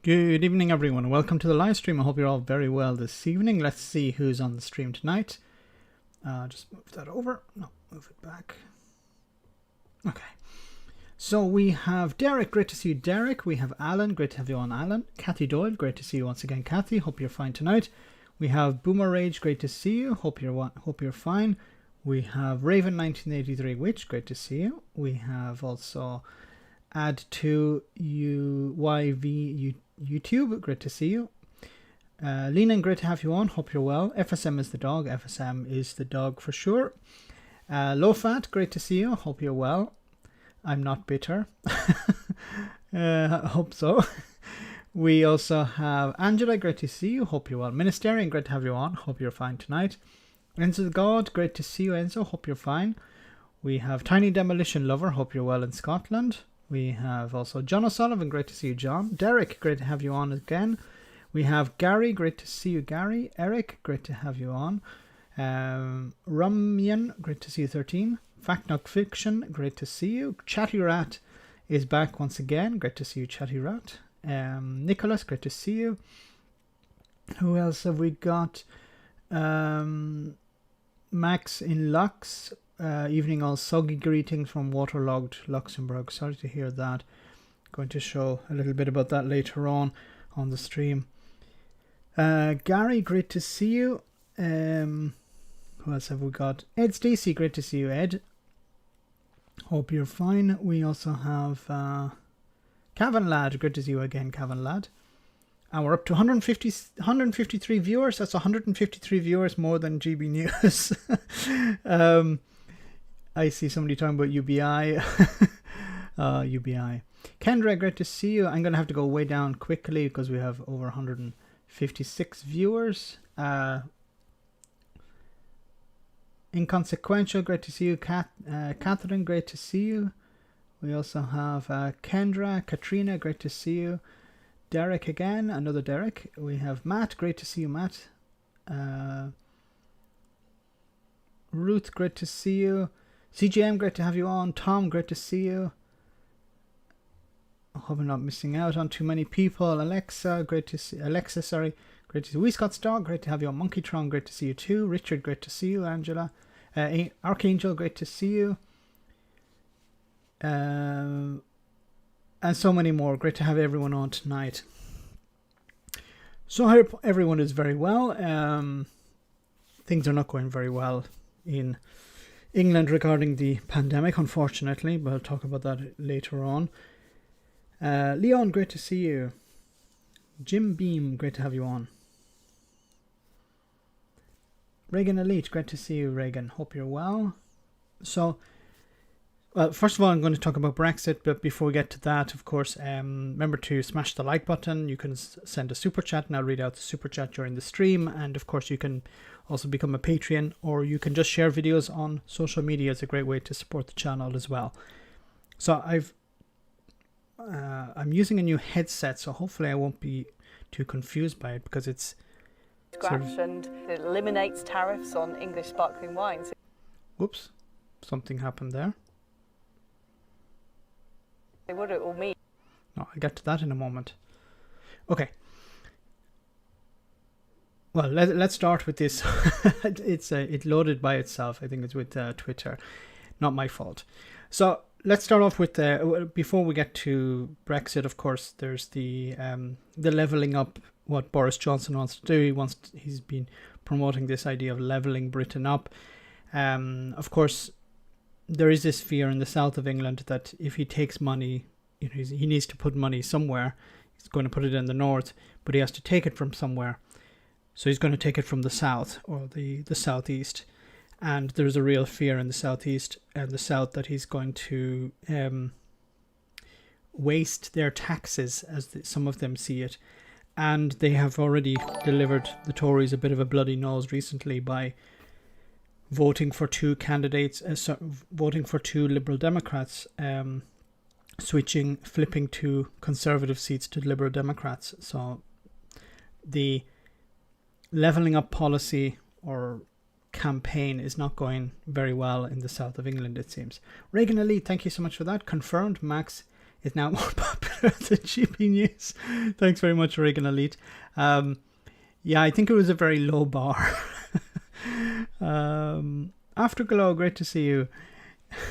Good evening, everyone. Welcome to the live stream. I hope you're all very well this evening. Let's see who's on the stream tonight. Just move that over. No, move it back. Okay. So we have Derek. Great to see you, Derek. We have Alan. Great to have you on, Alan. Kathy Doyle. Great to see you once again, Kathy. Hope you're fine tonight. We have Boomer Rage. Great to see you. Hope you're fine. We have Raven 1983 Witch. Great to see you. We have also Add to UYV YouTube. Great to see you. Lena, great to have you on. Hope you're well. FSM is the dog. FSM is the dog for sure. Low Fat, great to see you. Hope you're well. I'm not bitter. I hope so. We also have Angela, great to see you. Hope you're well. Ministerian, great to have you on. Hope you're fine tonight. Enzo the God, great to see you, Enzo. Hope you're fine. We have Tiny Demolition Lover. Hope you're well in Scotland. We have also John O'Sullivan, great to see you, John. Derek, great to have you on again. We have Gary, great to see you, Gary. Eric, great to have you on. Rumyan, great to see you, 13. Fact Not Fiction, great to see you. Chatty Rat is back once again. Great to see you, Chatty Rat. Nicholas, great to see you. Who else have we got? Max in Lux. Evening all, soggy greetings from waterlogged Luxembourg. Sorry to hear that. Going to show a little bit about that later on the stream. Gary, great to see you. Who else have we got? Ed Stacey, great to see you, Ed. Hope you're fine. We also have Cavan Lad, great to see you again, Cavan Lad. And we're up to 153 viewers. That's 153 viewers more than GB News. I see somebody talking about UBI. UBI. Kendra, great to see you. I'm going to have to go way down quickly because we have over 156 viewers. Inconsequential, great to see you. Catherine, great to see you. We also have Kendra, Katrina, great to see you. Derek again, another Derek. We have Matt, great to see you, Matt. Ruth, great to see you. CGM, great to have you on. Tom, great to see you. I hope I'm not missing out on too many people. Alexa, great to see. Alexa, sorry, great to see. We Scott's dog, great to have you on. Monkeytron, great to see you too. Richard, great to see you. Angela, Archangel, great to see you. And so many more. Great to have everyone on tonight. So I hope everyone is very well. Things are not going very well in England regarding the pandemic, unfortunately, but I'll talk about that later on. Leon, great to see you. Jim Beam, great to have you on. Reagan Elite, great to see you, Reagan. Hope you're well. So, well, first of all, I'm going to talk about Brexit, but before we get to that, of course, remember to smash the like button. You can send a super chat, and I'll read out the super chat during the stream. And of course, you can also become a Patreon, or you can just share videos on social media. It's a great way to support the channel as well. So I'm using a new headset, so hopefully I won't be too confused by it because it's scratch and it eliminates tariffs on English sparkling wines. Whoops, something happened there. What it will mean. No, I'll get to that in a moment. Okay. Well, let's start with this. It loaded by itself. I think it's with Twitter. Not my fault. So let's start off with before we get to Brexit. Of course, there's the levelling up. What Boris Johnson wants to do. He's been promoting this idea of levelling Britain up. Of course, there is this fear in the south of England that if he takes money, he needs to put money somewhere. He's going to put it in the north, but he has to take it from somewhere. So he's going to take it from the south or the southeast. And there's a real fear in the southeast and the south that he's going to waste their taxes, as some of them see it. And they have already delivered the Tories a bit of a bloody nose recently by voting for two candidates, voting for two Liberal Democrats, flipping two Conservative seats to Liberal Democrats. So the levelling up policy or campaign is not going very well in the south of England, it seems. Reagan Elite, thank you so much for that. Confirmed, Max is now more popular than GB News. Thanks very much, Reagan Elite. Yeah, I think it was a very low bar. Afterglow, great to see you.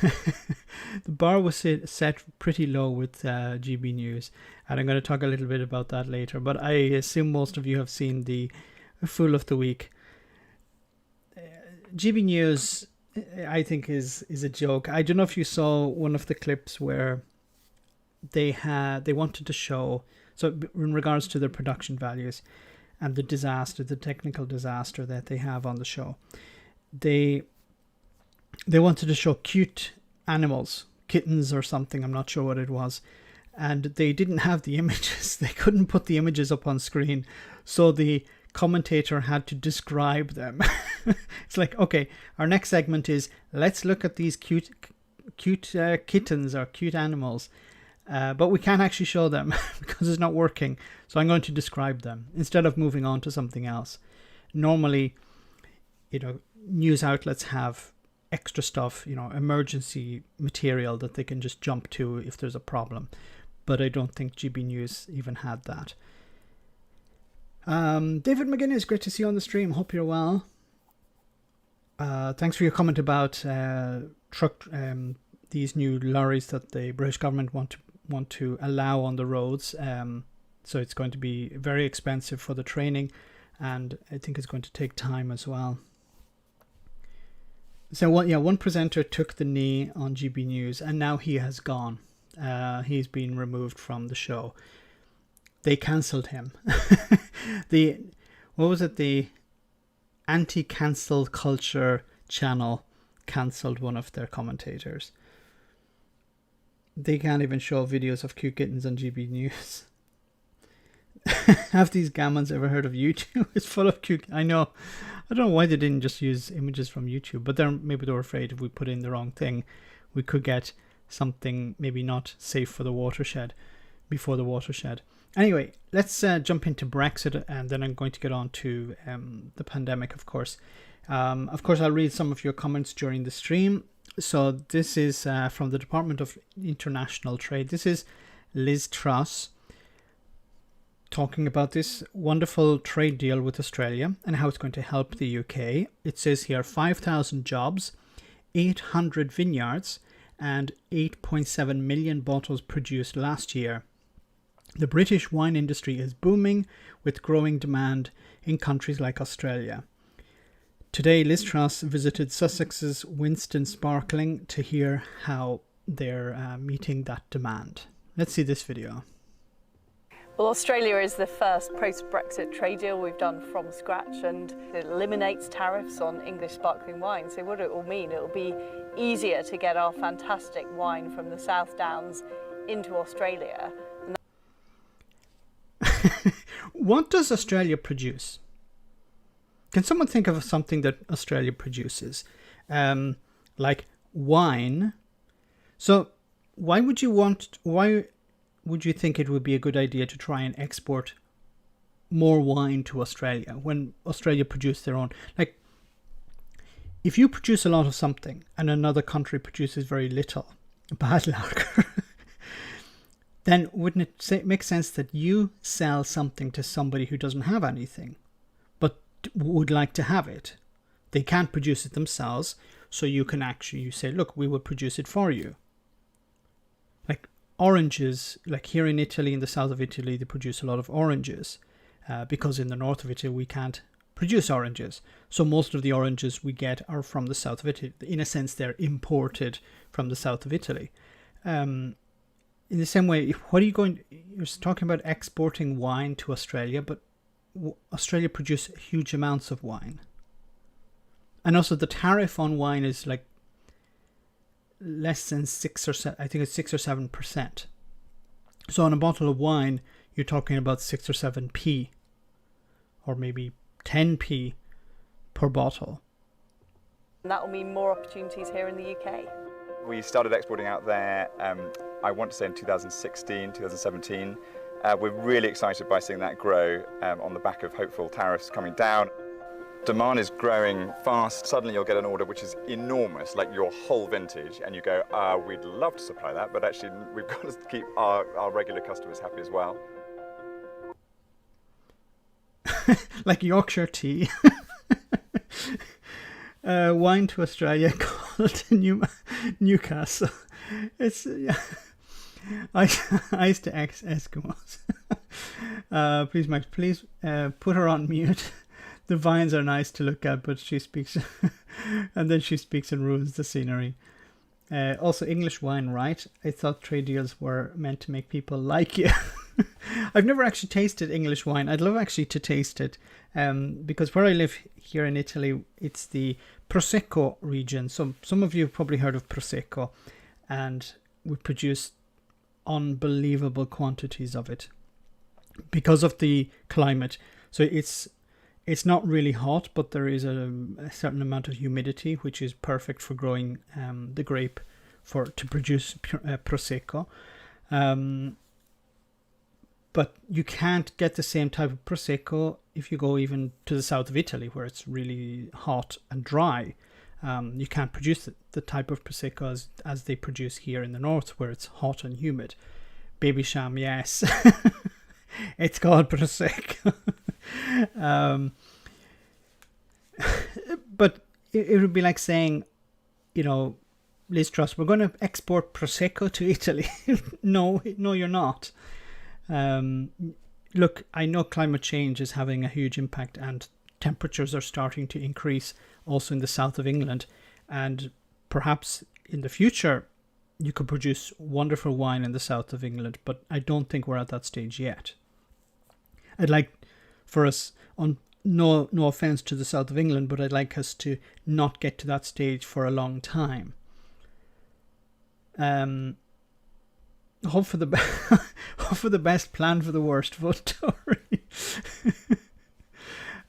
The bar was set pretty low with GB News, and I'm going to talk a little bit about that later, but I assume most of you have seen the Fool of the Week. GB News, I think, is a joke. I don't know if you saw one of the clips where they wanted to show, so in regards to their production values and the technical disaster that they have on the show, they wanted to show cute animals, kittens or something, I'm not sure what it was, and they didn't have the images. They couldn't put the images up on screen, so the commentator had to describe them. It's like, okay, our next segment is, let's look at these cute kittens or cute animals, but we can't actually show them because it's not working, so I'm going to describe them instead of moving on to something else. Normally, news outlets have extra stuff, emergency material that they can just jump to if there's a problem, but I don't think GB News even had that. David McGinnis, great to see you on the stream. Hope you're well. Thanks for your comment about these new lorries that the British government want to allow on the roads. So it's going to be very expensive for the training, and I think it's going to take time as well. So one presenter took the knee on GB News, and now he has gone. He's been removed from the show. They cancelled him. The anti-cancel culture channel cancelled one of their commentators. They can't even show videos of cute kittens on GB News. Have these gammons ever heard of YouTube? It's full of cute. I know. I don't know why they didn't just use images from YouTube, but maybe they were afraid if we put in the wrong thing, we could get something maybe not safe for the watershed before the watershed. Anyway, let's jump into Brexit, and then I'm going to get on to the pandemic, of course. Of course, I'll read some of your comments during the stream. So this is from the Department of International Trade. This is Liz Truss talking about this wonderful trade deal with Australia and how it's going to help the UK. It says here 5,000 jobs, 800 vineyards, and 8.7 million bottles produced last year. The British wine industry is booming with growing demand in countries like Australia. Today, Liz Truss visited Sussex's Winston Sparkling to hear how they're meeting that demand. Let's see this video. Well, Australia is the first post-Brexit trade deal we've done from scratch, and it eliminates tariffs on English sparkling wine. So what it will mean, it will be easier to get our fantastic wine from the South Downs into Australia. What does Australia produce? Can someone think of something that Australia produces? Like wine. So why would you think it would be a good idea to try and export more wine to Australia when Australia produce their own? Like, if you produce a lot of something and another country produces very little, bad lager, then wouldn't it make sense that you sell something to somebody who doesn't have anything but would like to have it? They can't produce it themselves, so you say, look, we will produce it for you. Like oranges, like here in Italy, in the south of Italy, they produce a lot of oranges because in the north of Italy we can't produce oranges. So most of the oranges we get are from the south of Italy. In a sense, they're imported from the south of Italy. In the same way, you're talking about exporting wine to Australia, but Australia produces huge amounts of wine. And also the tariff on wine is like less than 6 or 7, I think it's 6 or 7%. So on a bottle of wine, you're talking about 6 or 7p, or maybe 10p per bottle. And that will mean more opportunities here in the UK. We started exporting out there, I want to say in 2016, 2017. We're really excited by seeing that grow on the back of hopeful tariffs coming down. Demand is growing fast. Suddenly you'll get an order which is enormous, like your whole vintage, and you go, we'd love to supply that, but actually we've got to keep our regular customers happy as well. Like Yorkshire tea. Wine to Australia called Newcastle. It's I used to ex Eskimos. Please, Max, please put her on mute. The vines are nice to look at, but she speaks, and then she speaks and ruins the scenery. Also, English wine, right? I thought trade deals were meant to make people like you. I've never actually tasted English wine. I'd love actually to taste it, because where I live here in Italy, it's the Prosecco region. Some of you have probably heard of Prosecco, and we produce unbelievable quantities of it because of the climate. So it's not really hot, but there is a certain amount of humidity, which is perfect for growing the grape to produce Prosecco. But you can't get the same type of Prosecco if you go even to the south of Italy, where it's really hot and dry. You can't produce the type of Prosecco as they produce here in the north, where it's hot and humid. Baby Sham, yes. It's called Prosecco. But it would be like saying, Liz Truss, we're going to export Prosecco to Italy. No, you're not. Look, I know climate change is having a huge impact, and temperatures are starting to increase also in the south of England, and perhaps in the future you could produce wonderful wine in the south of England, but I don't think we're at that stage yet. I'd like for us, on no offense to the south of England, but I'd like us to not get to that stage for a long time. Hope for the best, plan for the worst. Vote Tory.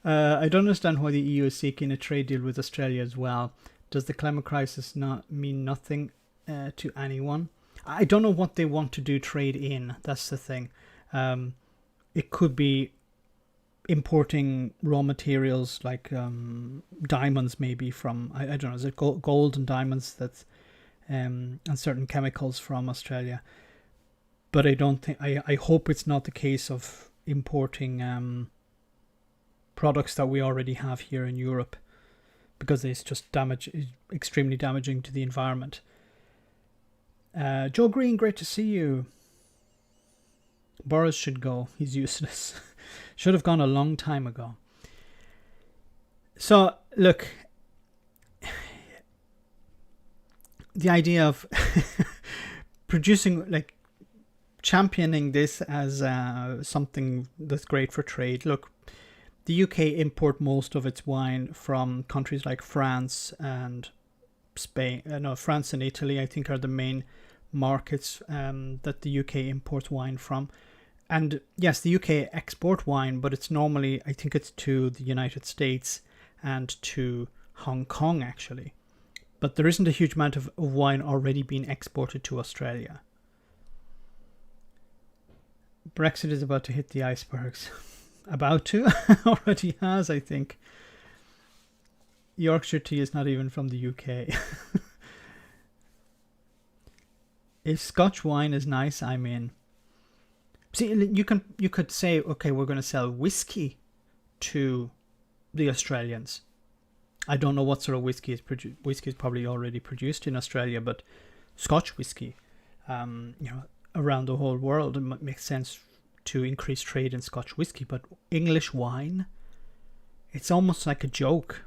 I don't understand why the EU is seeking a trade deal with Australia as well. Does the climate crisis not mean nothing to anyone? I don't know what they want to do trade in. That's the thing. It could be importing raw materials like diamonds, maybe from, I don't know, is it gold and diamonds that's and certain chemicals from Australia. But I don't think, I hope it's not the case of importing products that we already have here in Europe, because it's just extremely damaging to the environment. Joe Green, great to see you. Boris should go. He's useless. Should have gone a long time ago. So, look, the idea of producing, like, championing this as something that's great for trade. Look, the UK import most of its wine from countries like France and Spain. France and Italy, I think, are the main markets that the UK imports wine from. And yes, the UK export wine, but it's normally, I think it's to the United States and to Hong Kong, actually. But there isn't a huge amount of wine already being exported to Australia. Brexit is about to hit the icebergs. About to? Already has, I think. Yorkshire tea is not even from the UK. If Scotch wine is nice, I'm in. See, you could say, okay, we're going to sell whiskey to the Australians. I don't know what sort of whiskey is produced. Whiskey is probably already produced in Australia, but Scotch whiskey, around the whole world, it makes sense to increase trade in Scotch whiskey. But English wine, it's almost like a joke.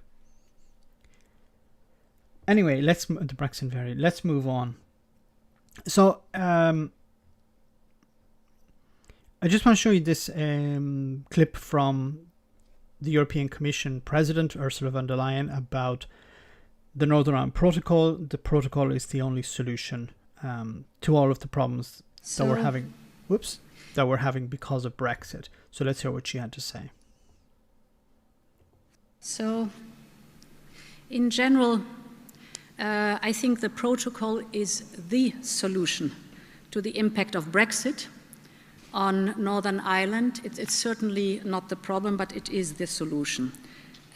Anyway, the Brexit variant. Let's move on. So, I just want to show you this clip from the European Commission President Ursula von der Leyen about the Northern Ireland Protocol. The protocol is the only solution to all of the problems that we're having. That we're having because of Brexit. So let's hear what she had to say. So, in general, I think the protocol is the solution to the impact of Brexit on Northern Ireland. It's certainly not the problem, but it is the solution.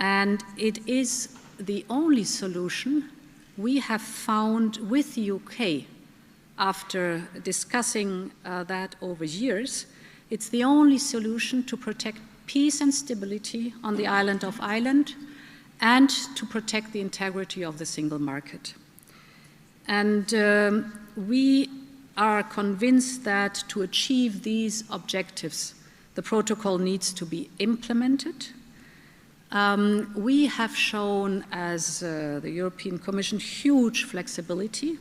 And it is the only solution we have found with the UK after discussing that over years. It's the only solution to protect peace and stability on the island of Ireland and to protect the integrity of the single market. And we are convinced that to achieve these objectives, the protocol needs to be implemented. We have shown, as the European Commission, huge flexibility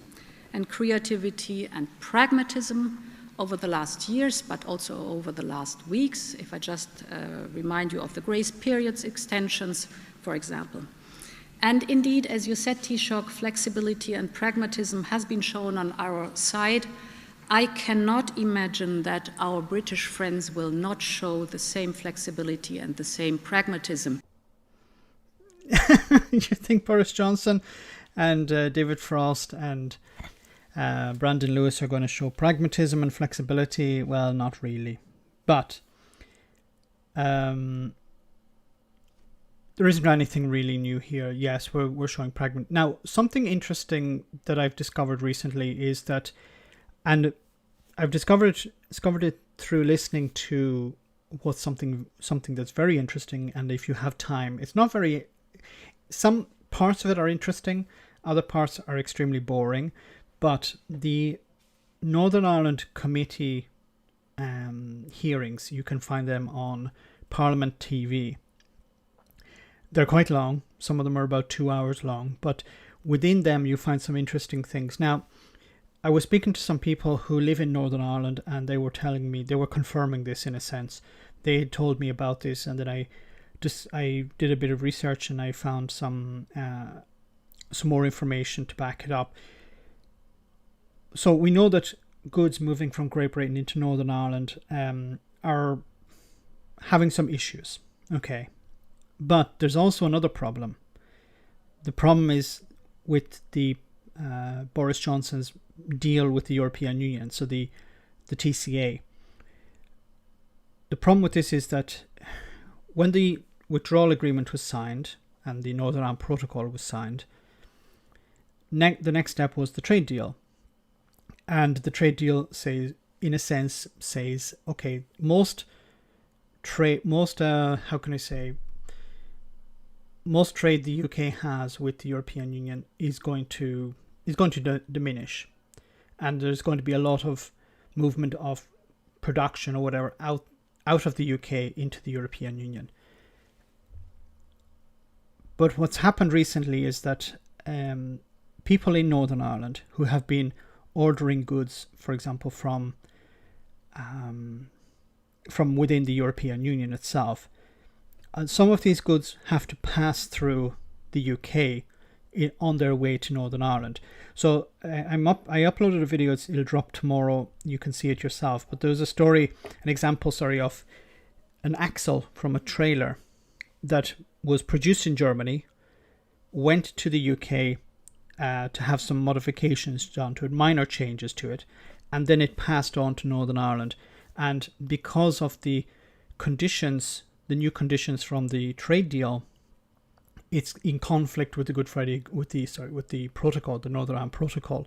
and creativity and pragmatism over the last years, but also over the last weeks, if I just remind you of the grace periods extensions, for example. And indeed, as you said, Taoiseach, flexibility and pragmatism has been shown on our side. I cannot imagine that our British friends will not show the same flexibility and the same pragmatism. You think Boris Johnson and David Frost and Brandon Lewis are going to show pragmatism and flexibility? Well, not really. But there isn't anything really new here. Yes, we're showing pragmatism. Now, something interesting that I've discovered recently is that, and I've discovered it through listening to what's something that's very interesting. And if you have time, it's not very. Some parts of it are interesting, other parts are extremely boring. But the Northern Ireland Committee hearings, you can find them on Parliament TV. They're quite long. Some of them are about 2 hours long. But within them, you find some interesting things. Now, I was speaking to some people who live in Northern Ireland, and they were telling me, they were confirming this in a sense. They had told me about this, and then I did a bit of research, and I found some more information to back it up. So we know that goods moving from Great Britain into Northern Ireland are having some issues. Okay. But there's also another problem. The problem is with the Boris Johnson's deal with the European Union, so the TCA. The problem with this is that when the withdrawal agreement was signed and the Northern Ireland Protocol was signed, the next step was the trade deal. And the trade deal says, in a sense, okay, most trade the UK has with the European Union is going to diminish, and there's going to be a lot of movement of production or whatever out of the UK into the European Union. But what's happened recently is that people in Northern Ireland who have been ordering goods, for example, from within the European Union itself, and some of these goods have to pass through the UK on their way to Northern Ireland. So I uploaded a video. It'll drop tomorrow. You can see it yourself. But there's an example of an axle from a trailer that was produced in Germany, went to the UK to have some modifications done to it, minor changes to it, and then it passed on to Northern Ireland. And because of the conditions, the new conditions from the trade deal, it's in conflict with the the protocol, the Northern Ireland Protocol,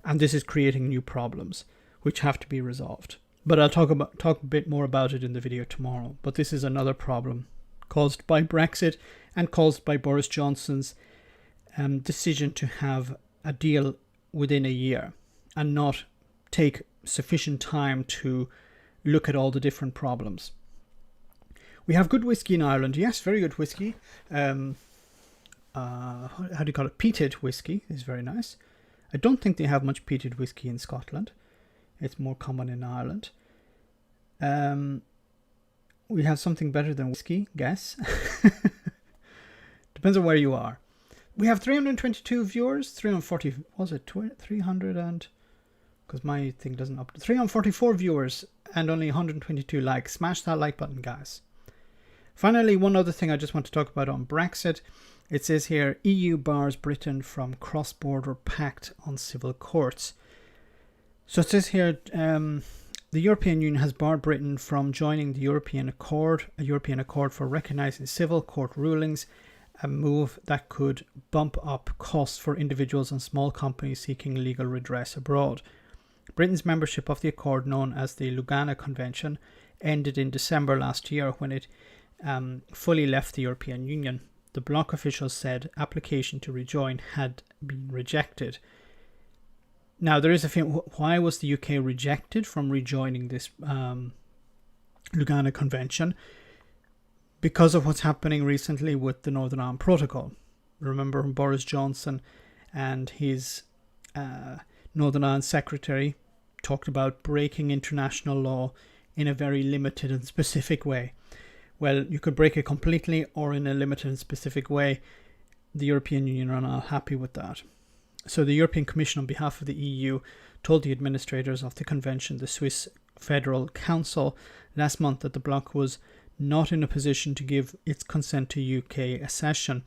and this is creating new problems which have to be resolved. But I'll talk a bit more about it in the video tomorrow. But this is another problem caused by Brexit and caused by Boris Johnson's decision to have a deal within a year and not take sufficient time to look at all the different problems. We have good whiskey in Ireland. Yes, very good whiskey. How do you call it? Peated whiskey is very nice. I don't think they have much peated whiskey in Scotland. It's more common in Ireland. We have something better than whiskey, guess. Depends on where you are. We have 322 viewers, 340, was it 300 and, because my thing doesn't update, 344 viewers and only 122 likes. Smash that like button, guys. Finally, one other thing I just want to talk about on Brexit. It says here, EU bars Britain from cross-border pact on civil courts. So it says here, the European Union has barred Britain from joining the European Accord, a European Accord for recognising civil court rulings a move that could bump up costs for individuals and small companies seeking legal redress abroad. Britain's membership of the accord, known as the Lugano Convention, ended in December last year when it fully left the European Union. The bloc officials said application to rejoin had been rejected. Now, there is a thing, why was the UK rejected from rejoining this Lugano Convention? Because of what's happening recently with the Northern Ireland Protocol. Remember Boris Johnson and his Northern Ireland Secretary talked about breaking international law in a very limited and specific way. Well, you could break it completely or in a limited and specific way. The European Union are not happy with that. So the European Commission, on behalf of the EU, told the administrators of the convention, the Swiss Federal Council, last month that the bloc was not in a position to give its consent to UK accession,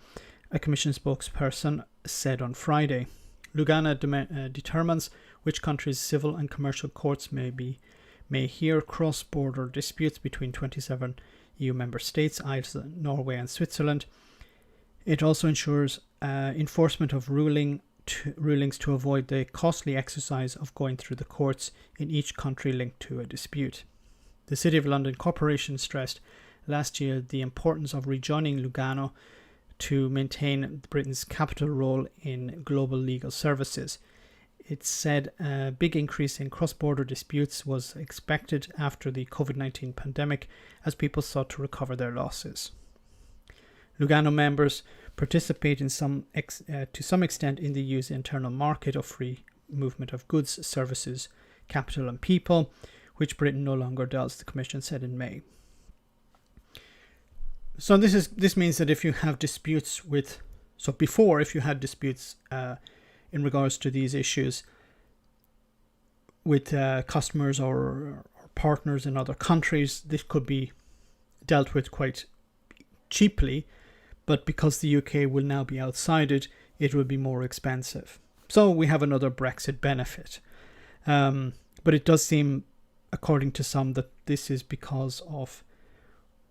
a Commission spokesperson said on Friday. Lugano determines which countries' civil and commercial courts may hear cross-border disputes between 27 EU member states, Iceland, Norway and Switzerland. It also ensures enforcement of rulings to avoid the costly exercise of going through the courts in each country linked to a dispute. The City of London Corporation stressed last year the importance of rejoining Lugano to maintain Britain's capital role in global legal services. It said a big increase in cross-border disputes was expected after the COVID-19 pandemic as people sought to recover their losses. Lugano members participate to some extent in the EU's internal market of free movement of goods, services, capital and people, which Britain no longer does, the Commission said in May. So this means that if you have disputes if you had disputes in regards to these issues with customers or partners in other countries, this could be dealt with quite cheaply, but because the UK will now be outside it, it will be more expensive. So we have another Brexit benefit. But it does seem, according to some, that this is because of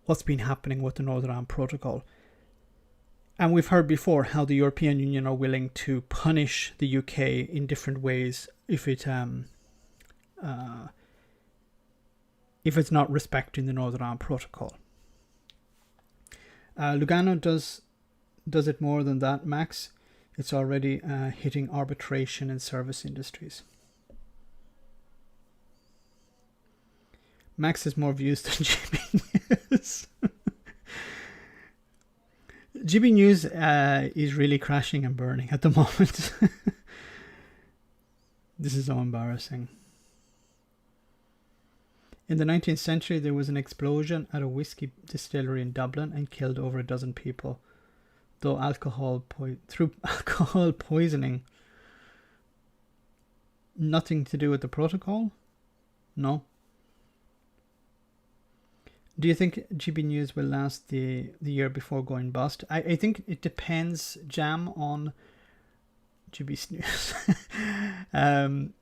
what's been happening with the Northern Ireland Protocol. And we've heard before how the European Union are willing to punish the UK in different ways if it's not respecting the Northern Ireland Protocol. Lugano does it more than that, Max. It's already hitting arbitration in service industries. Max has more views than GB News. GB News is really crashing and burning at the moment. This is so embarrassing. In the 19th century, there was an explosion at a whiskey distillery in Dublin and killed over a dozen people, through alcohol poisoning. Nothing to do with the protocol? No. Do you think GB News will last the year before going bust? I think it depends, Jam, on GB News.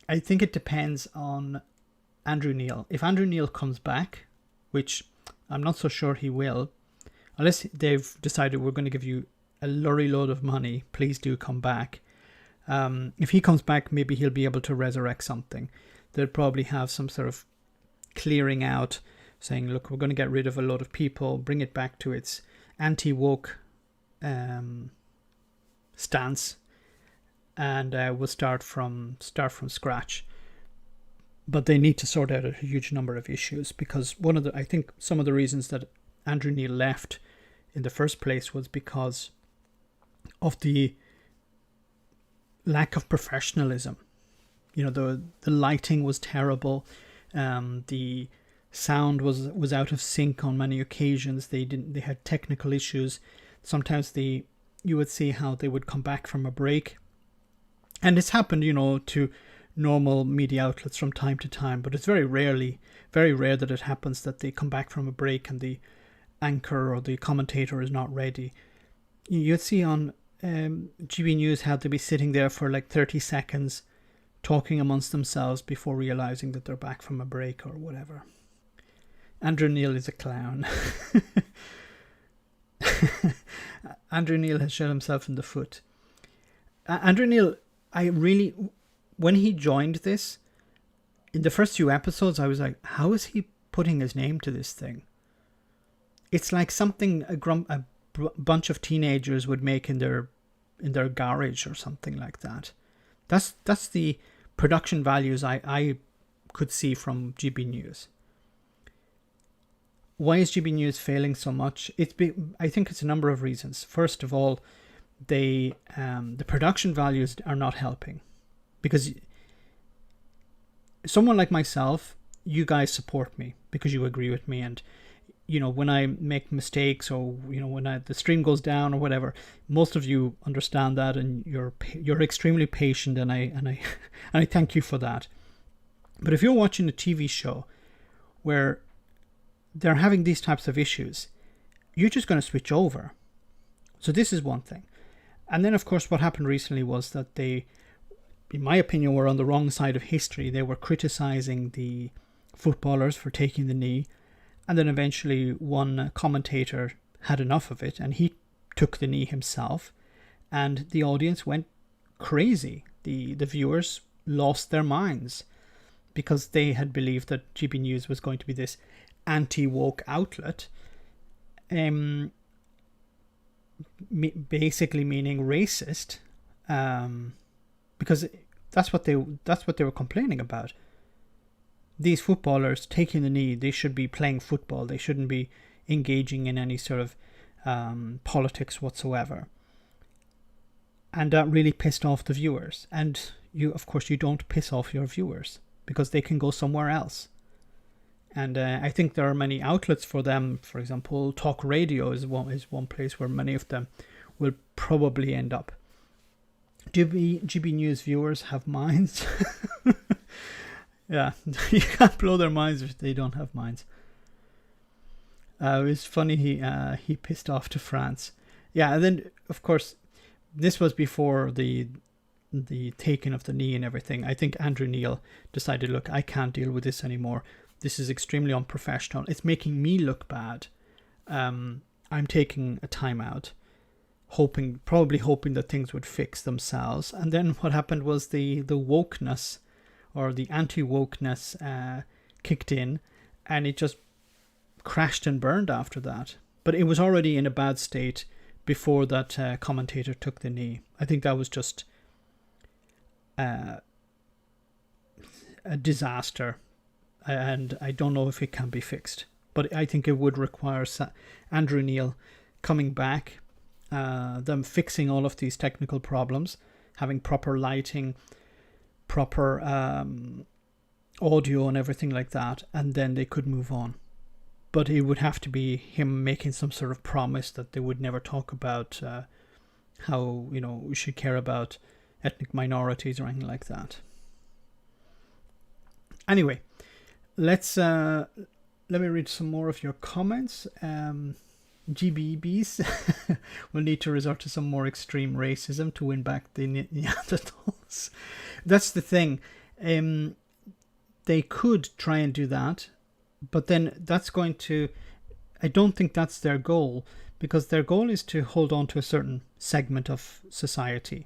I think it depends on Andrew Neil. If Andrew Neil comes back, which I'm not so sure he will, unless they've decided we're going to give you a lorry load of money, please do come back. If he comes back, maybe he'll be able to resurrect something. They'll probably have some sort of clearing out, saying, look, we're going to get rid of a lot of people, bring it back to its anti-woke stance, and we'll start from scratch. But they need to sort out a huge number of issues, because I think some of the reasons that Andrew Neil left in the first place was because of the lack of professionalism. You know, the lighting was terrible, the sound was out of sync on many occasions. They had technical issues. Sometimes you would see how they would come back from a break, and it's happened, to normal media outlets from time to time, but it's very rare that it happens that they come back from a break and the anchor or the commentator is not ready. You'd see on GB News how they'd be sitting there for like 30 seconds talking amongst themselves before realizing that they're back from a break or whatever. Andrew Neil is a clown. Andrew Neil has shot himself in the foot. Andrew Neil, when he joined this, in the first few episodes, I was like, how is he putting his name to this thing? It's like something a bunch of teenagers would make in their garage or something like that. That's the production values I could see from GB News. Why is GB News failing so much? I think it's a number of reasons. First of all, the production values are not helping, because someone like myself, you guys support me because you agree with me, and when I make mistakes, or when the stream goes down or whatever, most of you understand that, and you're extremely patient, and I thank you for that. But if you're watching a TV show where they're having these types of issues, you're just going to switch over. So this is one thing. And then, of course, what happened recently was that they, in my opinion, were on the wrong side of history. They were criticizing the footballers for taking the knee. And then eventually one commentator had enough of it, and he took the knee himself. And the audience went crazy. The viewers lost their minds because they had believed that GB News was going to be this anti-woke outlet. Basically meaning racist, because that's what they were complaining about. These footballers taking the knee, they should be playing football. They shouldn't be engaging in any sort of politics whatsoever. And that really pissed off the viewers. And you don't piss off your viewers because they can go somewhere else. And I think there are many outlets for them. For example, talk radio is one place where many of them will probably end up. Do GB News viewers have minds? Yeah, you can't blow their minds if they don't have minds. It was funny, he pissed off to France. Yeah, and then, of course, this was before the taking of the knee and everything. I think Andrew Neil decided, look, I can't deal with this anymore. This is extremely unprofessional. It's making me look bad. I'm taking a time out, probably hoping that things would fix themselves. And then what happened was the wokeness, or the anti-wokeness, kicked in, and it just crashed and burned after that. But it was already in a bad state before that commentator took the knee. I think that was just a disaster. And I don't know if it can be fixed, but I think it would require Andrew Neil coming back, them fixing all of these technical problems, having proper lighting, proper audio and everything like that, and then they could move on. But it would have to be him making some sort of promise that they would never talk about how we should care about ethnic minorities or anything like that. Anyway, let me read some more of your comments. GBBs will need to resort to some more extreme racism to win back the Neanderthals. That's the thing. They could try and do that, but then that's going to... I don't think that's their goal, because their goal is to hold on to a certain segment of society.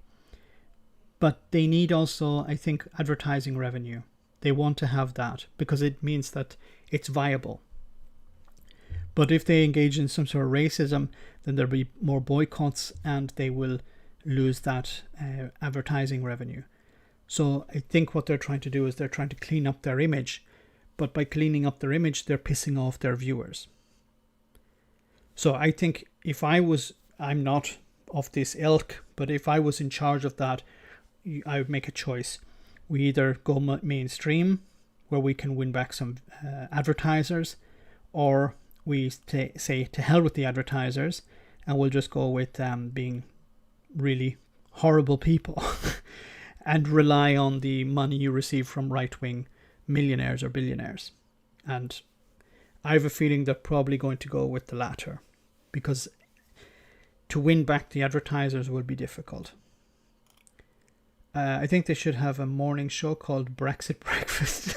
But they need also, I think, advertising revenue. They want to have that because it means that it's viable. But if they engage in some sort of racism, then there'll be more boycotts and they will lose that advertising revenue. So I think what they're trying to do is they're trying to clean up their image. But by cleaning up their image, they're pissing off their viewers. So I think I'm not of this ilk, but if I was in charge of that, I would make a choice. We either go mainstream, where we can win back some advertisers, or we say to hell with the advertisers, and we'll just go with being really horrible people and rely on the money you receive from right-wing millionaires or billionaires. And I have a feeling they're probably going to go with the latter, because to win back the advertisers will be difficult. I think they should have a morning show called Brexit Breakfast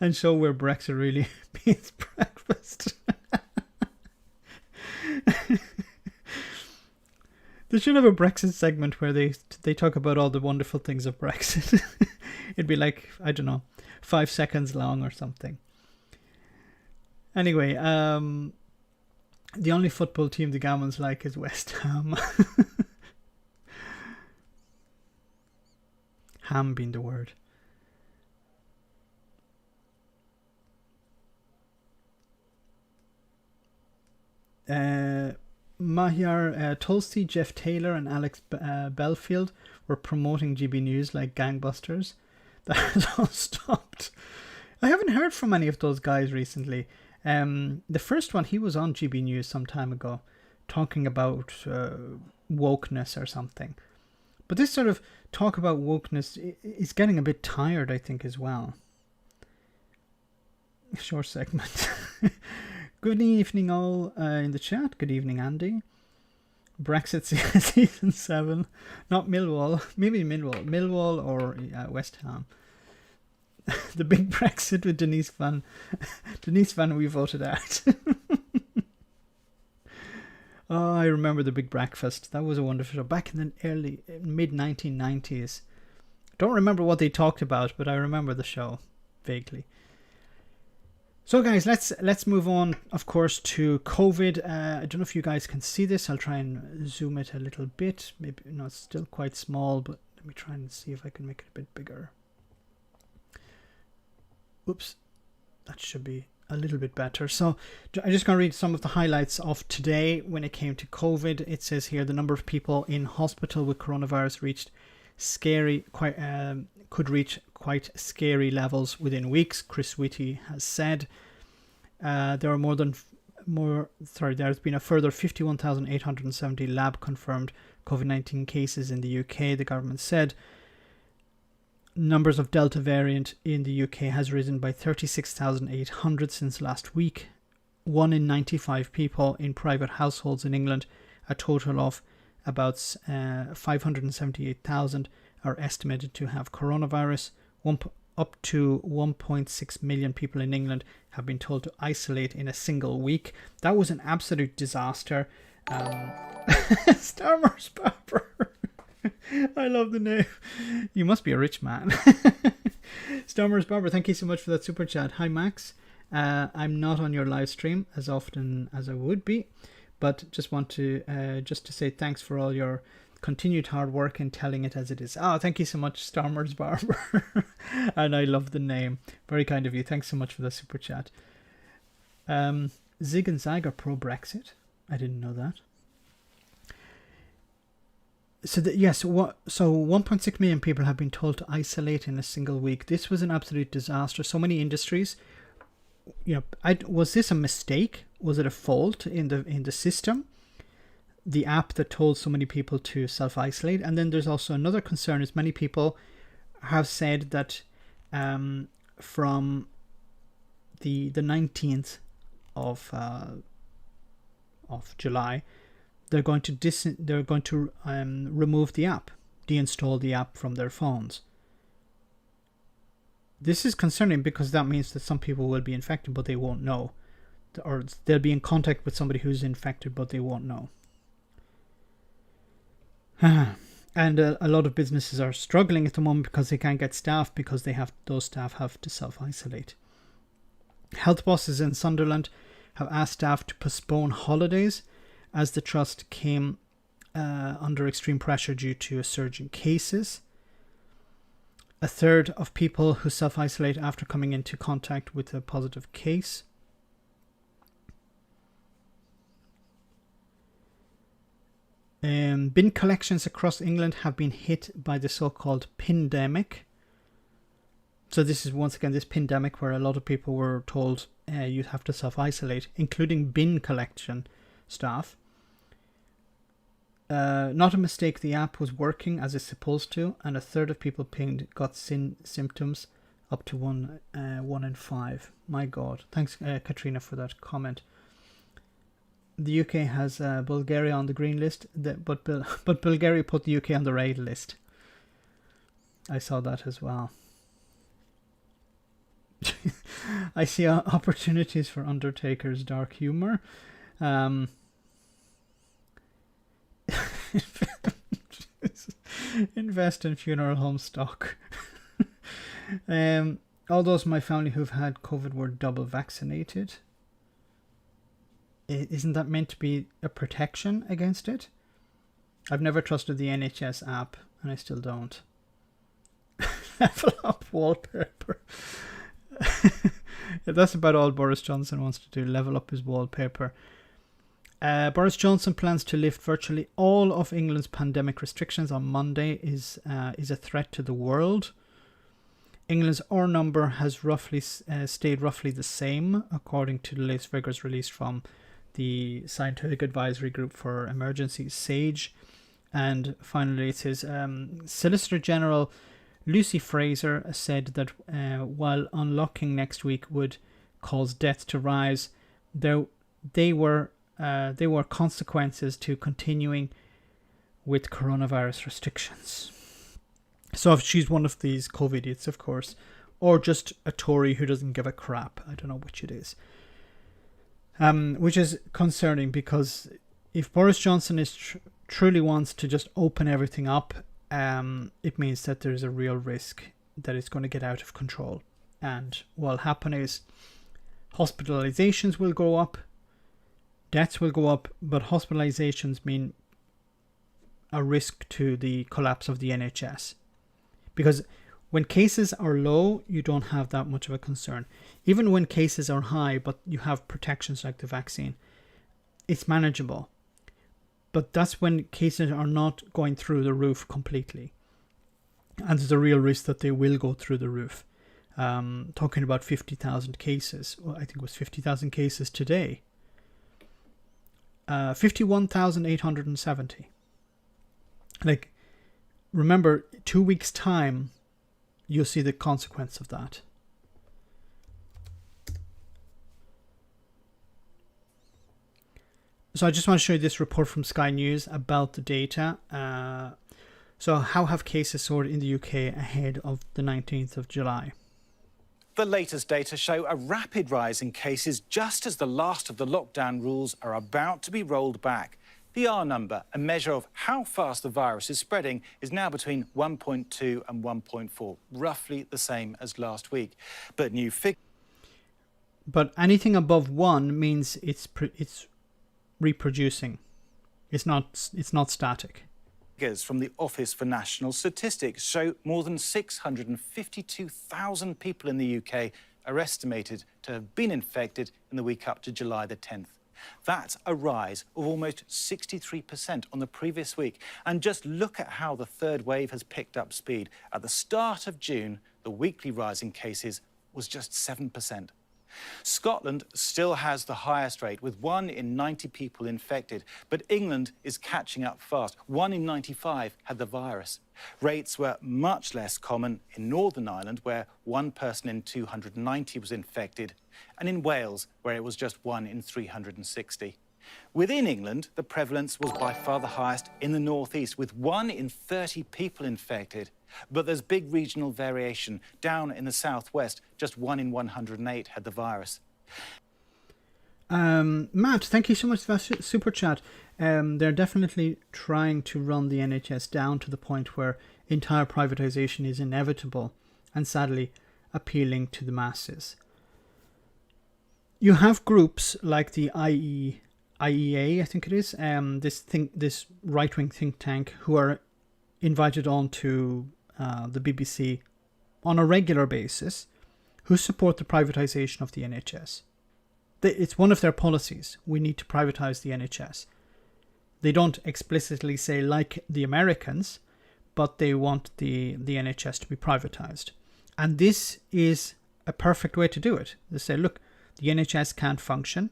and show where Brexit really means breakfast. They should have a Brexit segment where they talk about all the wonderful things of Brexit. It'd be like, I don't know, 5 seconds long or something. Anyway, the only football team the Gammons like is West Ham. Ham being the word. Mahyar Tulsi, Jeff Taylor and Alex Belfield were promoting GB News like gangbusters. That has all stopped. I haven't heard from any of those guys recently. The first one, he was on GB News some time ago talking about wokeness or something. But this sort of talk about wokeness is getting a bit tired, I think, as well. Short segment. Good evening all in the chat. Good evening, Andy. Brexit season 7. Not Millwall. Maybe Millwall or West Ham. The big Brexit with Denise Van. Denise Van we voted out. Oh, I remember the big breakfast. That was a wonderful show. Back in the early, mid-1990s. Don't remember what they talked about, but I remember the show vaguely. So guys, let's move on, of course, to COVID. I don't know if you guys can see this. I'll try and zoom it a little bit. Maybe, no, it's still quite small, but let me try and see if I can make it a bit bigger. Oops, that should be a little bit better. So I'm just going to read some of the highlights of today when it came to COVID. It says here the number of people in hospital with coronavirus could reach quite scary levels within weeks, Chris Whitty has said. There's been a further 51,870 lab confirmed COVID-19 cases in the UK, the government said. Numbers of Delta variant in the UK has risen by 36,800 since last week. 1 in 95 people in private households in England, a total of about 578,000, are estimated to have coronavirus. Up to 1.6 million people in England have been told to isolate in a single week. That was an absolute disaster. Starmer's Barber. I love the name. You must be a rich man. Starmer's Barber, thank you so much for that super chat. Hi Max. I'm not on your live stream as often as I would be, but just want to say thanks for all your continued hard work in telling it as it is. Oh, thank you so much, Starmer's Barber. And I love the name. Very kind of you. Thanks so much for the super chat. Zig and Zag are pro-Brexit. I didn't know that. So 1.6 million people have been told to isolate in a single week. This was an absolute disaster. So many industries. Was this a mistake? Was it a fault in the system? The app that told so many people to self-isolate. And then there's also another concern is many people have said that from the 19th of July, they're going to remove the app, deinstall the app from their phones. This is concerning because that means that some people will be infected but they won't know, or they'll be in contact with somebody who's infected but they won't know. And a lot of businesses are struggling at the moment because they can't get staff because those staff have to self-isolate. Health bosses in Sunderland have asked staff to postpone holidays as the trust came under extreme pressure due to a surge in cases. A third of people who self-isolate after coming into contact with a positive case. Bin collections across England have been hit by the so-called pindemic. So this is once again this pandemic where a lot of people were told you'd have to self-isolate, including bin collection staff. Not a mistake, the app was working as it's supposed to, and a third of people pinged got symptoms, up to 1 in 5. My God. Thanks, Katrina, for that comment. The UK has Bulgaria on the green list, but Bulgaria put the UK on the red list. I saw that as well. I see opportunities for Undertaker's dark humor. Invest in funeral home stock. All those in my family who've had COVID were double vaccinated. Isn't that meant to be a protection against it? I've never trusted the NHS app, and I still don't. Level up wallpaper. That's about all Boris Johnson wants to do, level up his wallpaper. Boris Johnson plans to lift virtually all of England's pandemic restrictions on Monday is a threat to the world. England's R number has roughly stayed roughly the same, according to the latest figures released from the Scientific Advisory Group for Emergencies, SAGE. And finally, it says Solicitor General Lucy Fraser said that while unlocking next week would cause deaths to rise, they were consequences to continuing with coronavirus restrictions. So if she's one of these COVIDiots, of course, or just a Tory who doesn't give a crap, I don't know which it is. Which is concerning, because if Boris Johnson truly wants to just open everything up, it means that there's a real risk that it's going to get out of control. And what'll happen is hospitalizations will go up, deaths will go up, but hospitalizations mean a risk to the collapse of the NHS. Because when cases are low, you don't have that much of a concern. Even when cases are high, but you have protections like the vaccine, it's manageable. But that's when cases are not going through the roof completely. And there's a real risk that they will go through the roof. Talking about 50,000 cases. Well, I think it was 50,000 cases today. 51,870. Like, remember, 2 weeks' time, you'll see the consequence of that. So I just want to show you this report from Sky News about the data. So how have cases soared in the UK ahead of the 19th of July? The latest data show a rapid rise in cases just as the last of the lockdown rules are about to be rolled back. The R number, a measure of how fast the virus is spreading, is now between 1.2 and 1.4, roughly the same as last week. But anything above 1 means it's reproducing. It's not static. Figures from the Office for National Statistics show more than 652,000 people in the UK are estimated to have been infected in the week up to July the 10th. That's a rise of almost 63% on the previous week. And just look at how the third wave has picked up speed. At the start of June, the weekly rise in cases was just 7%. Scotland still has the highest rate, with 1 in 90 people infected. But England is catching up fast. 1 in 95 had the virus. Rates were much less common in Northern Ireland, where 1 person in 290 was infected, and in Wales, where it was just 1 in 360. Within England, the prevalence was by far the highest in the northeast, with 1 in 30 people infected. But there's big regional variation. Down in the southwest, just 1 in 108 had the virus. Matt, thank you so much for that super chat. They're definitely trying to run the NHS down to the point where entire privatisation is inevitable and sadly appealing to the masses. You have groups like the IEA, I think it is, this right-wing think tank, who are invited on to the BBC on a regular basis, who support the privatisation of the NHS. It's one of their policies. We need to privatise the NHS. They don't explicitly say like the Americans, but they want the NHS to be privatised. And this is a perfect way to do it. They say, look, the NHS can't function.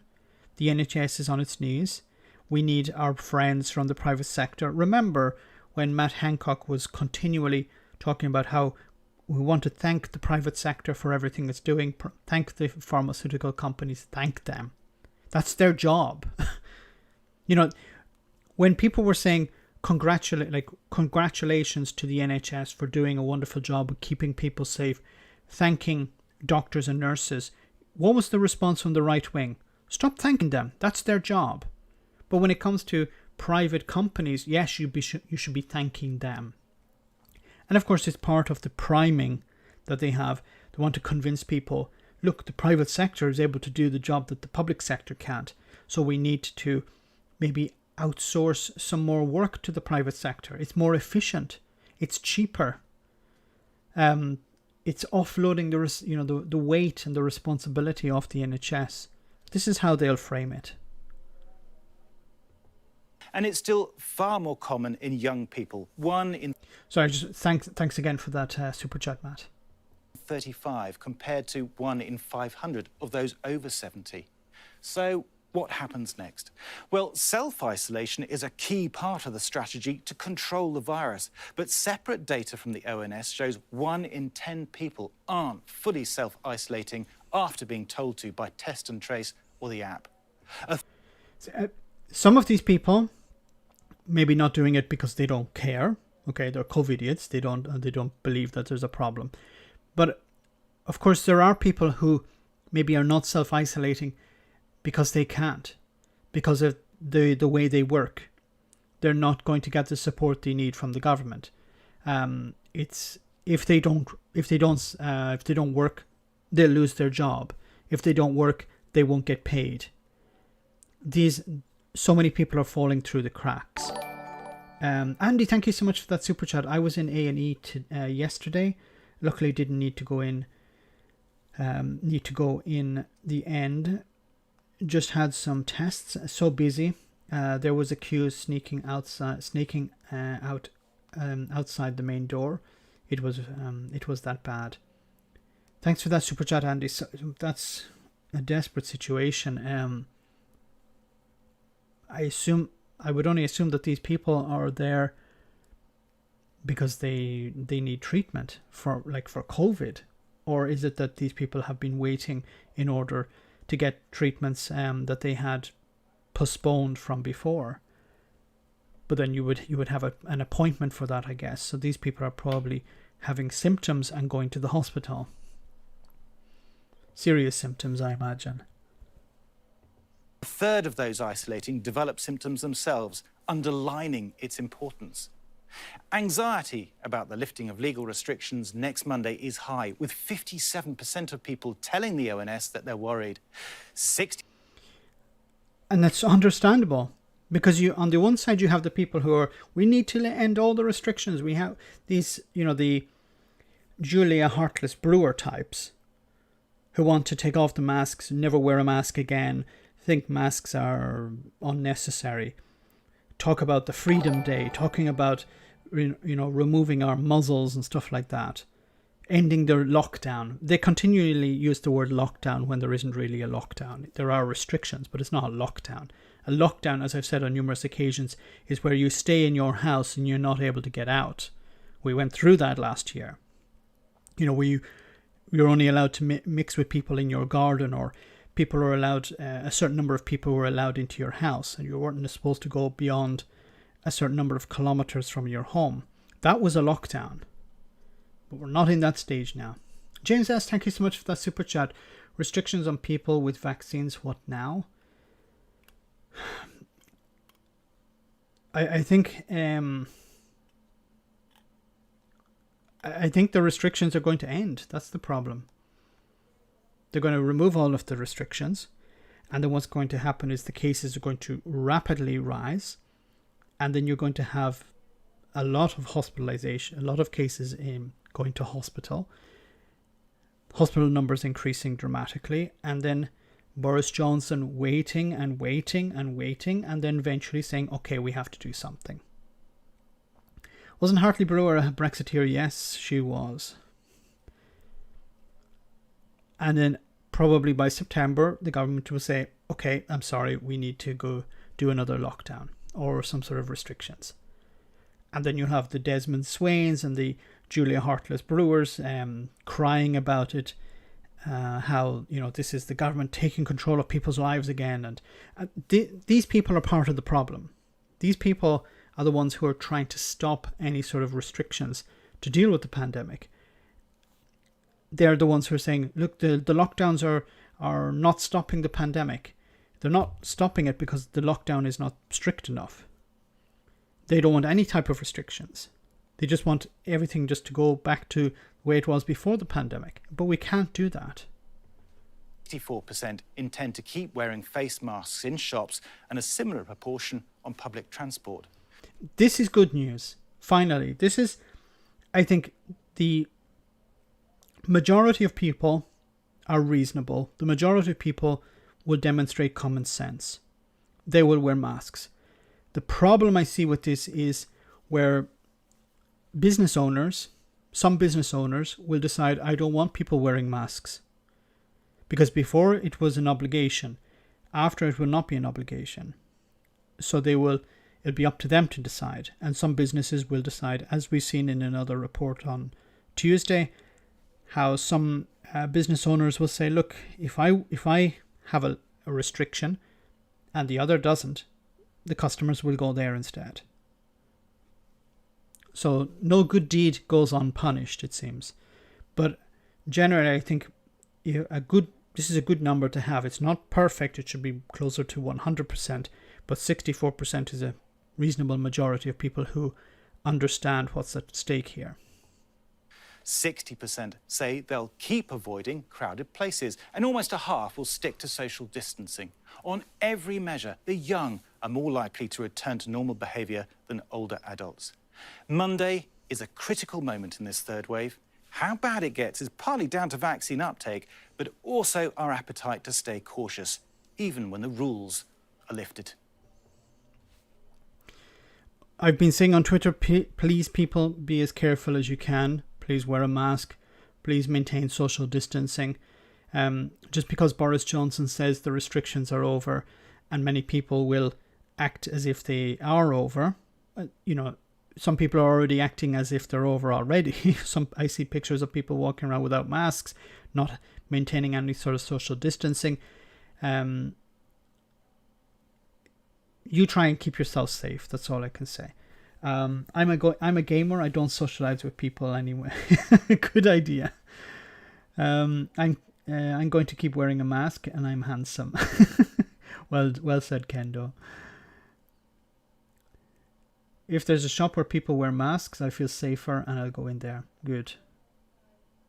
The NHS is on its knees. We need our friends from the private sector. Remember when Matt Hancock was continually talking about how we want to thank the private sector for everything it's doing, thank the pharmaceutical companies, thank them. That's their job. You know, when people were saying congratulations to the NHS for doing a wonderful job of keeping people safe, thanking doctors and nurses, what was the response from the right wing? Stop thanking them. That's their job. But when it comes to private companies, yes, you should be thanking them. And of course, it's part of the priming that they have. They want to convince people, look, the private sector is able to do the job that the public sector can't. So we need to maybe outsource some more work to the private sector. It's more efficient. It's cheaper. It's offloading the weight and the responsibility of the NHS. This is how they'll frame it. And it's still far more common in young people. 1 in... Sorry, just thanks again for that super chat, Matt. 35 compared to 1 in 500 of those over 70. So what happens next? Well, self-isolation is a key part of the strategy to control the virus. But separate data from the ONS shows 1 in 10 people aren't fully self-isolating after being told to by Test and Trace or the app. Some of these people maybe not doing it because they don't care. Okay, they're COVIDiots. They don't believe that there's a problem. But of course, there are people who maybe are not self-isolating because they can't, because of the way they work. They're not going to get the support they need from the government. It's if they don't work, they'll lose their job. If they don't work, they won't get paid. So many people are falling through the cracks. Andy, thank you so much for that super chat. I was in A&E yesterday. Luckily, didn't need to go in. The end. Just had some tests. So busy. There was a queue sneaking out outside the main door. It was that bad. Thanks for that super chat, Andy. So, that's a desperate situation. I would only assume that these people are there because they need treatment for COVID, or is it that these people have been waiting in order to get treatments that they had postponed from before? But then you would have an appointment for that, I guess. So these people are probably having symptoms and going to the hospital. Serious symptoms, I imagine. A third of those isolating develop symptoms themselves, underlining its importance. Anxiety about the lifting of legal restrictions next Monday is high, with 57% of people telling the ONS that they're worried. And that's understandable, because on the one side you have the people who are, we need to end all the restrictions. We have these, the Julia Hartless-Brewer types who want to take off the masks, never wear a mask again, think masks are unnecessary, talk about the Freedom Day, talking about removing our muzzles and stuff like that, ending their lockdown. They continually use the word lockdown when there isn't really a lockdown. There are restrictions, but it's not a lockdown. A lockdown, as I've said on numerous occasions, is where you stay in your house and you're not able to get out. We went through that last year. You're only allowed to mix with people in your garden, or people are allowed, a certain number of people were allowed into your house, and you weren't supposed to go beyond a certain number of kilometers from your home. That was a lockdown. But we're not in that stage now. James S., thank you so much for that super chat. Restrictions on people with vaccines, what now? I think the restrictions are going to end. That's the problem. They're going to remove all of the restrictions, and then what's going to happen is the cases are going to rapidly rise, and then you're going to have a lot of hospitalization, a lot of cases going to hospital numbers increasing dramatically, and then Boris Johnson waiting, and then eventually saying, okay, we have to do something. Wasn't Hartley-Brewer a Brexiteer? Yes, she was. And then probably by September, the government will say, okay, I'm sorry, we need to go do another lockdown or some sort of restrictions. And then you'll have the Desmond Swains and the Julia Hartless-Brewers crying about it, how, this is the government taking control of people's lives again. And these people are part of the problem. These people are the ones who are trying to stop any sort of restrictions to deal with the pandemic. They're the ones who are saying, look, the lockdowns are not stopping the pandemic. They're not stopping it because the lockdown is not strict enough. They don't want any type of restrictions. They just want everything just to go back to the way it was before the pandemic. But we can't do that. 84% intend to keep wearing face masks in shops and a similar proportion on public transport. This is good news. Finally, this is, I think, the majority of people are reasonable. The majority of people will demonstrate common sense. They will wear masks. The problem I see with this is where business owners, some business owners will decide, I don't want people wearing masks. Because before it was an obligation, after it will not be an obligation. So it'll be up to them to decide. And some businesses will decide, as we've seen in another report on Tuesday, how some business owners will say, look, if I have a restriction and the other doesn't, the customers will go there instead. So no good deed goes unpunished, it seems. But generally, I think this is a good number to have. It's not perfect. It should be closer to 100%, but 64% is a reasonable majority of people who understand what's at stake here. 60% say they'll keep avoiding crowded places, and almost a half will stick to social distancing. On every measure, the young are more likely to return to normal behaviour than older adults. Monday is a critical moment in this third wave. How bad it gets is partly down to vaccine uptake, but also our appetite to stay cautious, even when the rules are lifted. I've been saying on Twitter, please people, be as careful as you can. Please wear a mask. Please maintain social distancing. Just because Boris Johnson says the restrictions are over and many people will act as if they are over, some people are already acting as if they're over already. I see pictures of people walking around without masks, not maintaining any sort of social distancing. You try and keep yourself safe. That's all I can say. I'm a gamer. I don't socialize with people anyway. Good idea. I'm going to keep wearing a mask, and I'm handsome. Well said, Kendo. If there's a shop where people wear masks, I feel safer, and I'll go in there. Good.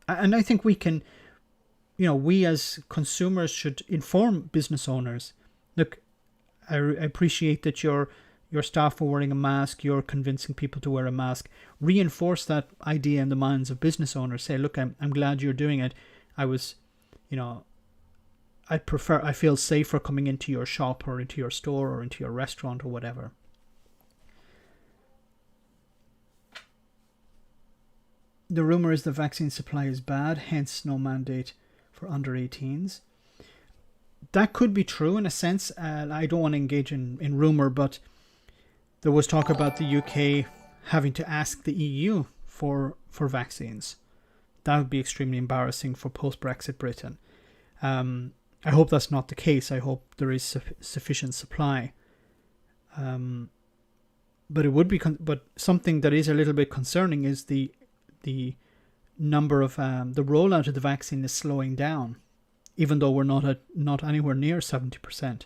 And I think we can, we as consumers should inform business owners. Look, I appreciate that your staff are wearing a mask. You're convincing people to wear a mask. Reinforce that idea in the minds of business owners. Say, look, I'm glad you're doing it. I feel safer coming into your shop or into your store or into your restaurant or whatever. The rumour is the vaccine supply is bad, hence no mandate for under 18s. That could be true in a sense. I don't want to engage in rumour, but there was talk about the UK having to ask the EU for vaccines. That would be extremely embarrassing for post-Brexit Britain. I hope that's not the case. I hope there is sufficient supply. But it would be, but something that is a little bit concerning is the number of the rollout of the vaccine is slowing down, even though we're not anywhere near 70%.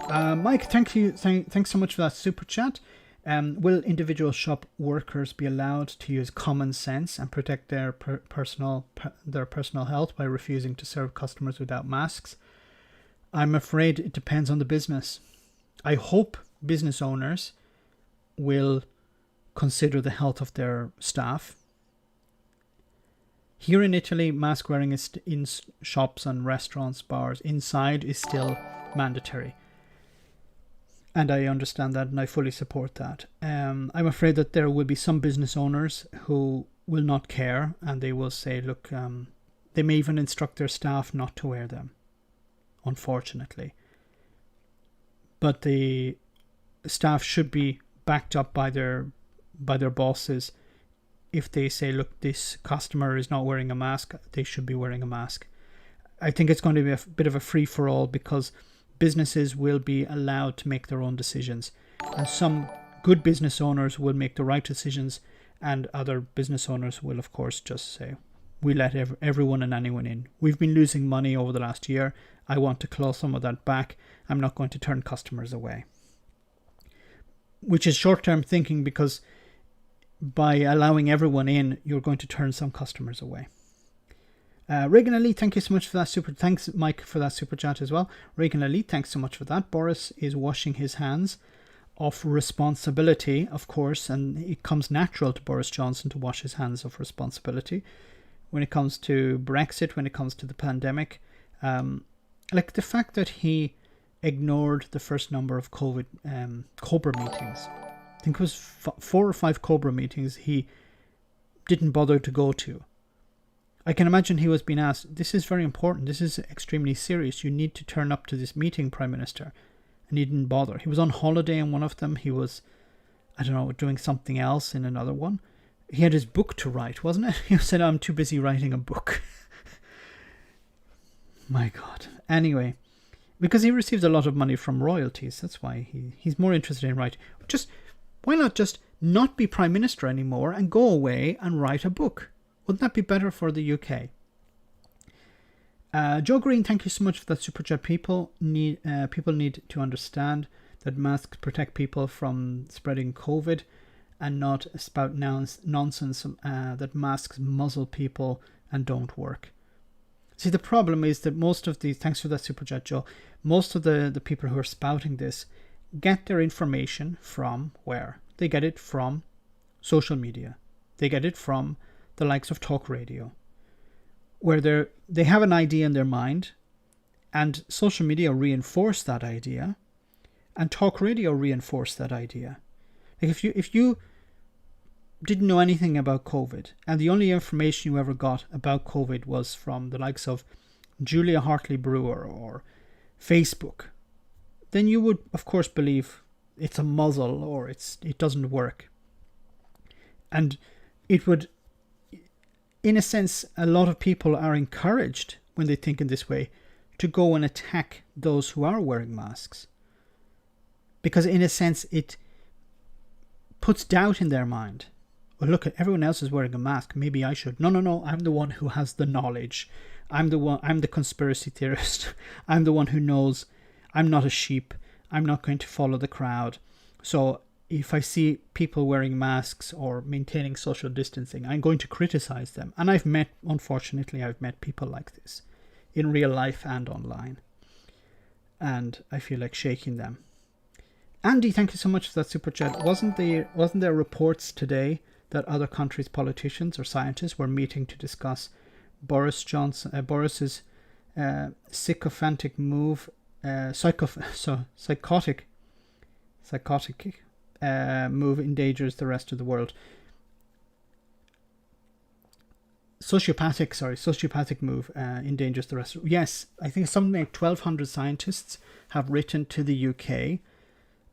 Mike, thanks so much for that super chat. Will individual shop workers be allowed to use common sense and protect their personal health by refusing to serve customers without masks? I'm afraid it depends on the business. I hope business owners will consider the health of their staff. Here in Italy, mask wearing is in shops and restaurants, bars, inside is still mandatory. And I understand that and I fully support that. I'm afraid that there will be some business owners who will not care and they will say, look, they may even instruct their staff not to wear them, unfortunately. But the staff should be backed up by their bosses. If they say, look, this customer is not wearing a mask, they should be wearing a mask. I think it's going to be a bit of a free-for-all because businesses will be allowed to make their own decisions. And some good business owners will make the right decisions and other business owners will, of course, just say, we let everyone and anyone in. We've been losing money over the last year. I want to claw some of that back. I'm not going to turn customers away. which is short-term thinking, because by allowing everyone in, you're going to turn some customers away. Reagan Elite, thank you so much for that thanks Mike for that super chat as well. Reagan Elite, thanks so much for that. Boris is washing his hands of responsibility, of course, and it comes natural to Boris Johnson to wash his hands of responsibility when it comes to Brexit, when it comes to the pandemic. Like the fact that he ignored the first number of COVID Cobra meetings. I think it was 4 or 5 Cobra meetings he didn't bother to go to. I can imagine he was being asked, this is very important, this is extremely serious, you need to turn up to this meeting, Prime Minister. And he didn't bother. He was on holiday in one of them. He was, I don't know, doing something else in another one. He had his book to write, wasn't it? He said, I'm too busy writing a book. My God. Anyway, because he receives a lot of money from royalties, that's why he's more interested in writing. Why not just not be Prime Minister anymore and go away and write a book? Wouldn't that be better for the UK? Joe Green, thank you so much for that super chat. People need to understand that masks protect people from spreading COVID, and not spout nonsense that masks muzzle people and don't work. See, the problem is that most of these, thanks for that super chat, Joe, most of the people who are spouting this get their information from where? They get it from social media. They get it from the likes of talk radio, where they have an idea in their mind, and social media reinforce that idea, and talk radio reinforce that idea. Like if you didn't know anything about COVID, and the only information you ever got about COVID was from the likes of Julia Hartley Brewer or Facebook, then you would of course believe it's a muzzle or it doesn't work. And it would, in a sense, a lot of people are encouraged, when they think in this way, to go and attack those who are wearing masks. Because in a sense, it puts doubt in their mind. Well, look, everyone else is wearing a mask, maybe I should. No, I'm the one who has the knowledge. I'm the conspiracy theorist. I'm the one who knows. I'm not a sheep. I'm not going to follow the crowd. So if I see people wearing masks or maintaining social distancing, I'm going to criticize them. And unfortunately, I've met people like this in real life and online. And I feel like shaking them. Andy, thank you so much for that super chat. Wasn't there reports today that other countries' politicians or scientists were meeting to discuss Boris's sycophantic move, psychotic move endangers the rest of the world. Sociopathic move endangers the rest. Yes, I think something like 1,200 scientists have written to the UK,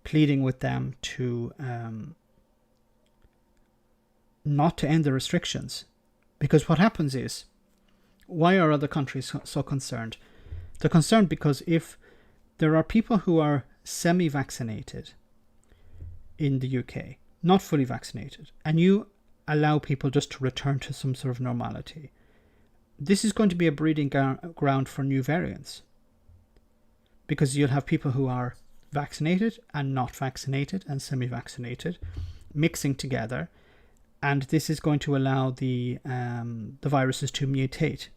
pleading with them to not to end the restrictions. Because what happens is, why are other countries so concerned? They're concerned because if there are people who are semi-vaccinated in the UK, not fully vaccinated, and you allow people just to return to some sort of normality, this is going to be a breeding ground for new variants. Because you'll have people who are vaccinated and not vaccinated and semi-vaccinated mixing together, and this is going to allow the viruses to mutate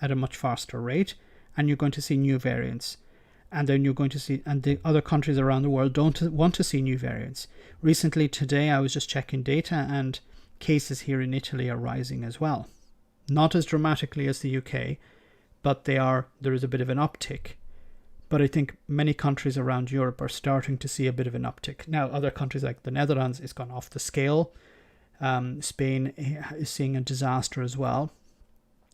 at a much faster rate, and you're going to see new variants. And then you're going to see, and the other countries around the world don't want to see new variants. Recently, today, I was just checking data, and cases here in Italy are rising as well. Not as dramatically as the UK, but there is a bit of an uptick. But I think many countries around Europe are starting to see a bit of an uptick. Now, other countries like the Netherlands is gone off the scale. Spain is seeing a disaster as well.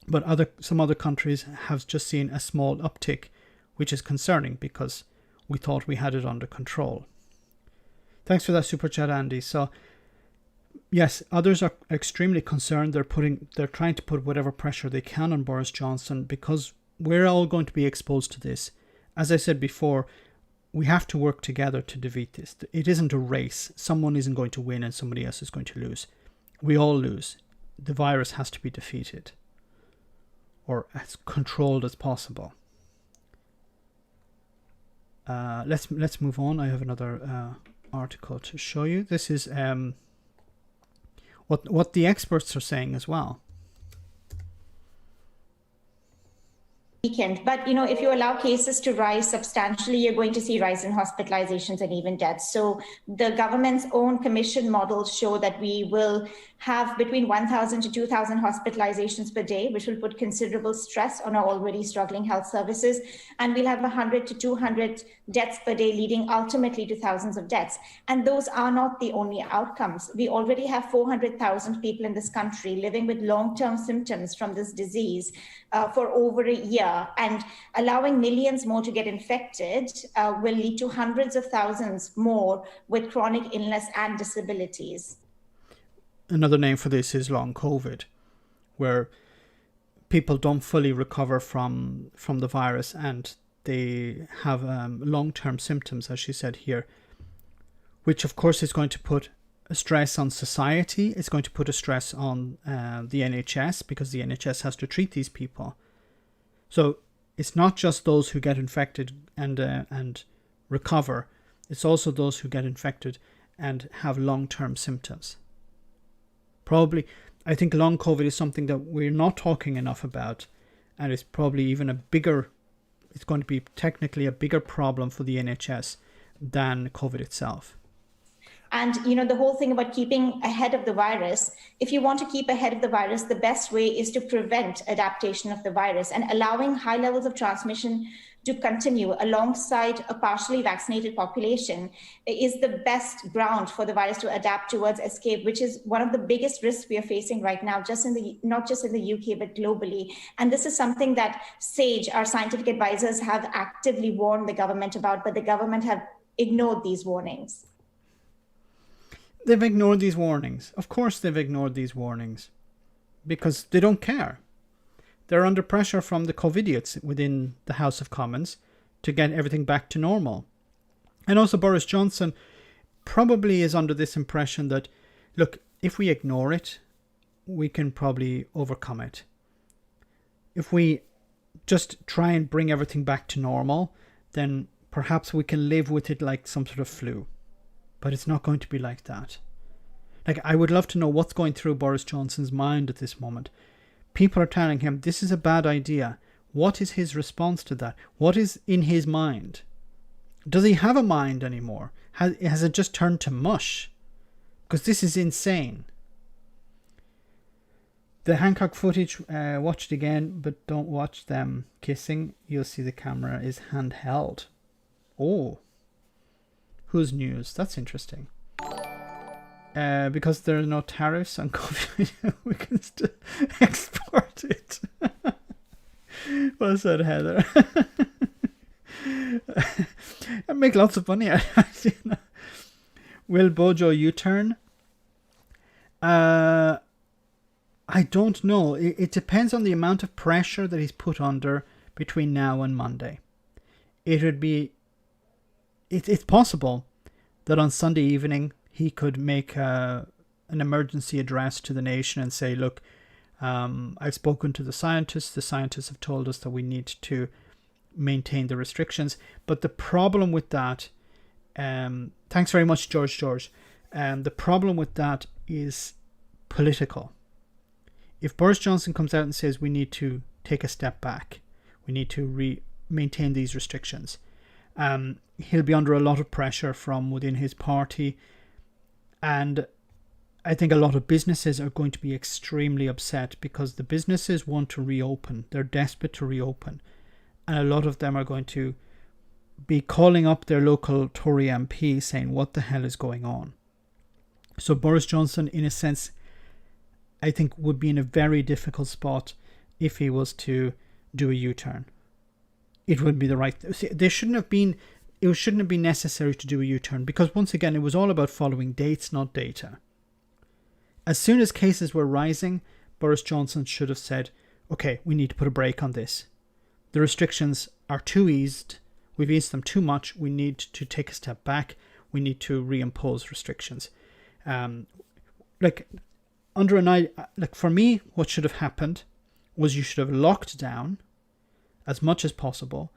But some other countries have just seen a small uptick, which is concerning because we thought we had it under control. Thanks for that super chat, Andy. So, yes, others are extremely concerned. They're trying to put whatever pressure they can on Boris Johnson because we're all going to be exposed to this. As I said before, we have to work together to defeat this. It isn't a race. Someone isn't going to win and somebody else is going to lose. We all lose. The virus has to be defeated or as controlled as possible. Let's move on. I have another article to show you. This is what the experts are saying as well. Weekend. But, if you allow cases to rise substantially, you're going to see rise in hospitalizations and even deaths. So the government's own commission models show that we will have between 1,000 to 2,000 hospitalizations per day, which will put considerable stress on our already struggling health services. And we'll have 100 to 200 deaths per day, leading ultimately to thousands of deaths. And those are not the only outcomes. We already have 400,000 people in this country living with long-term symptoms from this disease for over a year. And allowing millions more to get infected will lead to hundreds of thousands more with chronic illness and disabilities. Another name for this is long COVID, where people don't fully recover from the virus and they have long-term symptoms, as she said here, which of course is going to put a stress on society. It's going to put a stress on the NHS, because the NHS has to treat these people. So it's not just those who get infected and recover. It's also those who get infected and have long-term symptoms. Probably, I think long COVID is something that we're not talking enough about, and it's probably even it's going to be technically a bigger problem for the NHS than COVID itself. And, the whole thing about keeping ahead of the virus, if you want to keep ahead of the virus, the best way is to prevent adaptation of the virus, and allowing high levels of transmission to continue alongside a partially vaccinated population is the best ground for the virus to adapt towards escape, which is one of the biggest risks we are facing right now, not just in the UK, but globally. And this is something that SAGE, our scientific advisors, have actively warned the government about, but the government have ignored these warnings. They've ignored these warnings. Of course they've ignored these warnings, because they don't care. They're under pressure from the COVIDiots within the House of Commons to get everything back to normal. And also Boris Johnson probably is under this impression that, look, if we ignore it, we can probably overcome it. If we just try and bring everything back to normal, then perhaps we can live with it like some sort of flu. But it's not going to be like that. Like, I would love to know what's going through Boris Johnson's mind at this moment. People are telling him this is a bad idea. What is his response to that? What is in his mind? Does he have a mind anymore? Has it just turned to mush? Because this is insane. The Hancock footage, watch it again, but don't watch them kissing. You'll see the camera is handheld. Oh. Whose news? That's interesting. Because there are no tariffs on coffee, we can still export it. What's that, Heather? I make lots of money out of it. Will Bojo U-turn? I don't know. It depends on the amount of pressure that he's put under between now and Monday. It's possible that on Sunday evening he could make an emergency address to the nation and say, look, I've spoken to the scientists. The scientists have told us that we need to maintain the restrictions. But the problem with that, thanks very much, George. The problem with that is political. If Boris Johnson comes out and says we need to take a step back, we need to maintain these restrictions, he'll be under a lot of pressure from within his party. And I think a lot of businesses are going to be extremely upset, because the businesses want to reopen. They're desperate to reopen. And a lot of them are going to be calling up their local Tory MP saying, what the hell is going on? So Boris Johnson, in a sense, I think would be in a very difficult spot if he was to do a U-turn. It would be the right... It shouldn't have been necessary to do a U-turn, because once again, it was all about following dates, not data. As soon as cases were rising, Boris Johnson should have said, okay, we need to put a brake on this. The restrictions are too eased. We've eased them too much. We need to take a step back. We need to reimpose restrictions. For me, what should have happened was you should have locked down as much as possible,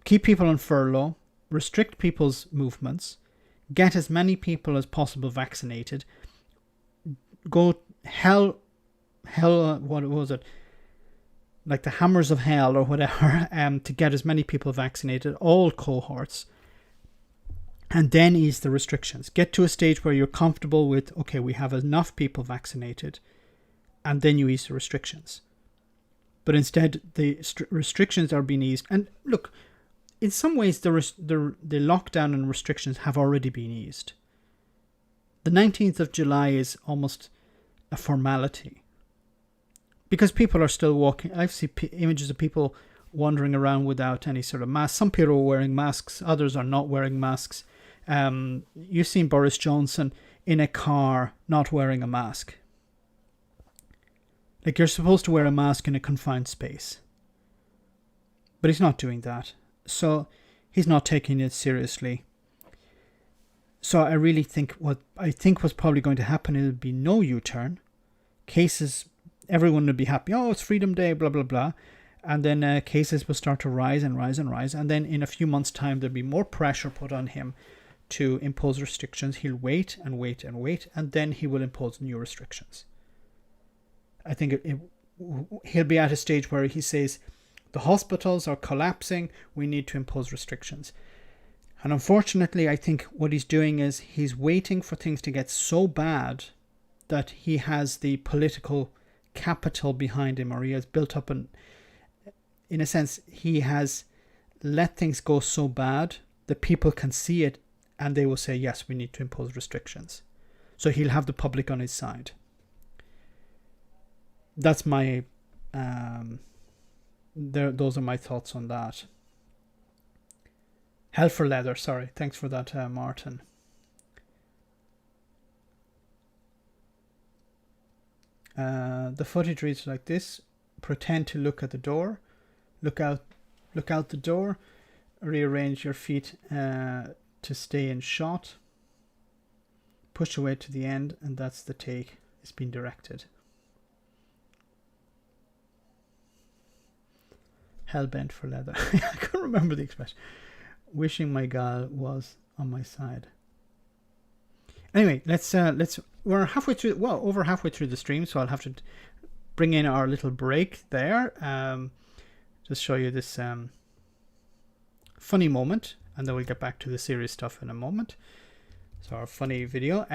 keep people on furlough, restrict people's movements, get as many people as possible vaccinated, go hell, what was it? Like the hammers of hell or whatever, to get as many people vaccinated, all cohorts, and then ease the restrictions. Get to a stage where you're comfortable with, okay, we have enough people vaccinated, and then you ease the restrictions. But instead, the restrictions are being eased. And look, in some ways, the lockdown and restrictions have already been eased. The 19th of July is almost a formality, because people are still walking. I've seen images of people wandering around without any sort of mask. Some people are wearing masks, others are not wearing masks. You've seen Boris Johnson in a car not wearing a mask. Like, you're supposed to wear a mask in a confined space. But he's not doing that. So he's not taking it seriously. So I really think what's probably going to happen, it would be no U-turn. Cases, everyone would be happy. Oh, it's Freedom Day, blah, blah, blah. And then cases will start to rise and rise and rise. And then in a few months' time, there'll be more pressure put on him to impose restrictions. He'll wait and wait and wait. And then he will impose new restrictions. I think he'll be at a stage where he says, the hospitals are collapsing, we need to impose restrictions. And unfortunately, I think what he's doing is he's waiting for things to get so bad that he has the political capital behind him, or he has built up in a sense, he has let things go so bad that people can see it and they will say, yes, we need to impose restrictions. So he'll have the public on his side. That's my those are my thoughts on that. Hell for leather, sorry. Thanks for that, Martin. The footage reads like this. Pretend to look at the door. Look out the door. Rearrange your feet to stay in shot. Push away to the end, and that's the take. It's been directed. Hell-bent for leather. I couldn't remember the expression. Wishing my gal was on my side. Anyway, we're halfway through, well, over halfway through the stream, so I'll have to bring in our little break there. Just show you this funny moment, and then we'll get back to the serious stuff in a moment. So our funny video.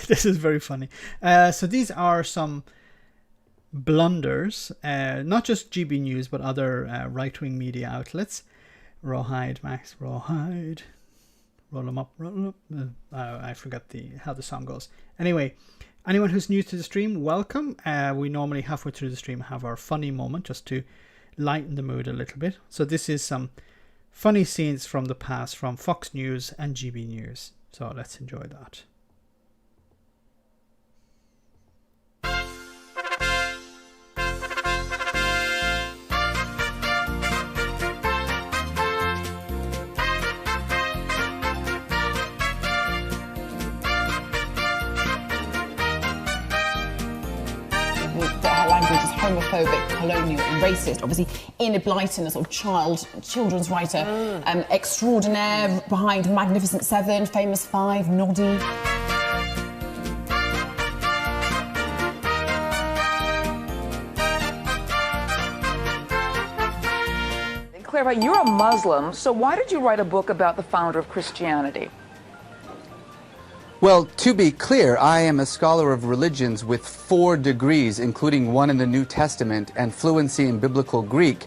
This is very funny. So these are some blunders, not just GB News, but other right-wing media outlets. Rawhide, Max, Rawhide. Roll them up, roll them up. I forgot how the song goes. Anyway, anyone who's new to the stream, welcome. We normally halfway through the stream have our funny moment just to lighten the mood a little bit. So this is some funny scenes from the past from Fox News and GB News. So let's enjoy that. Language is homophobic, colonial and racist. Obviously, Enid Blyton, a sort of children's writer, extraordinaire behind Magnificent Seven, Famous Five, Noddy. Clara, you're a Muslim, so why did you write a book about the founder of Christianity? Well, to be clear, I am a scholar of religions with 4 degrees, including one in the New Testament and fluency in Biblical Greek.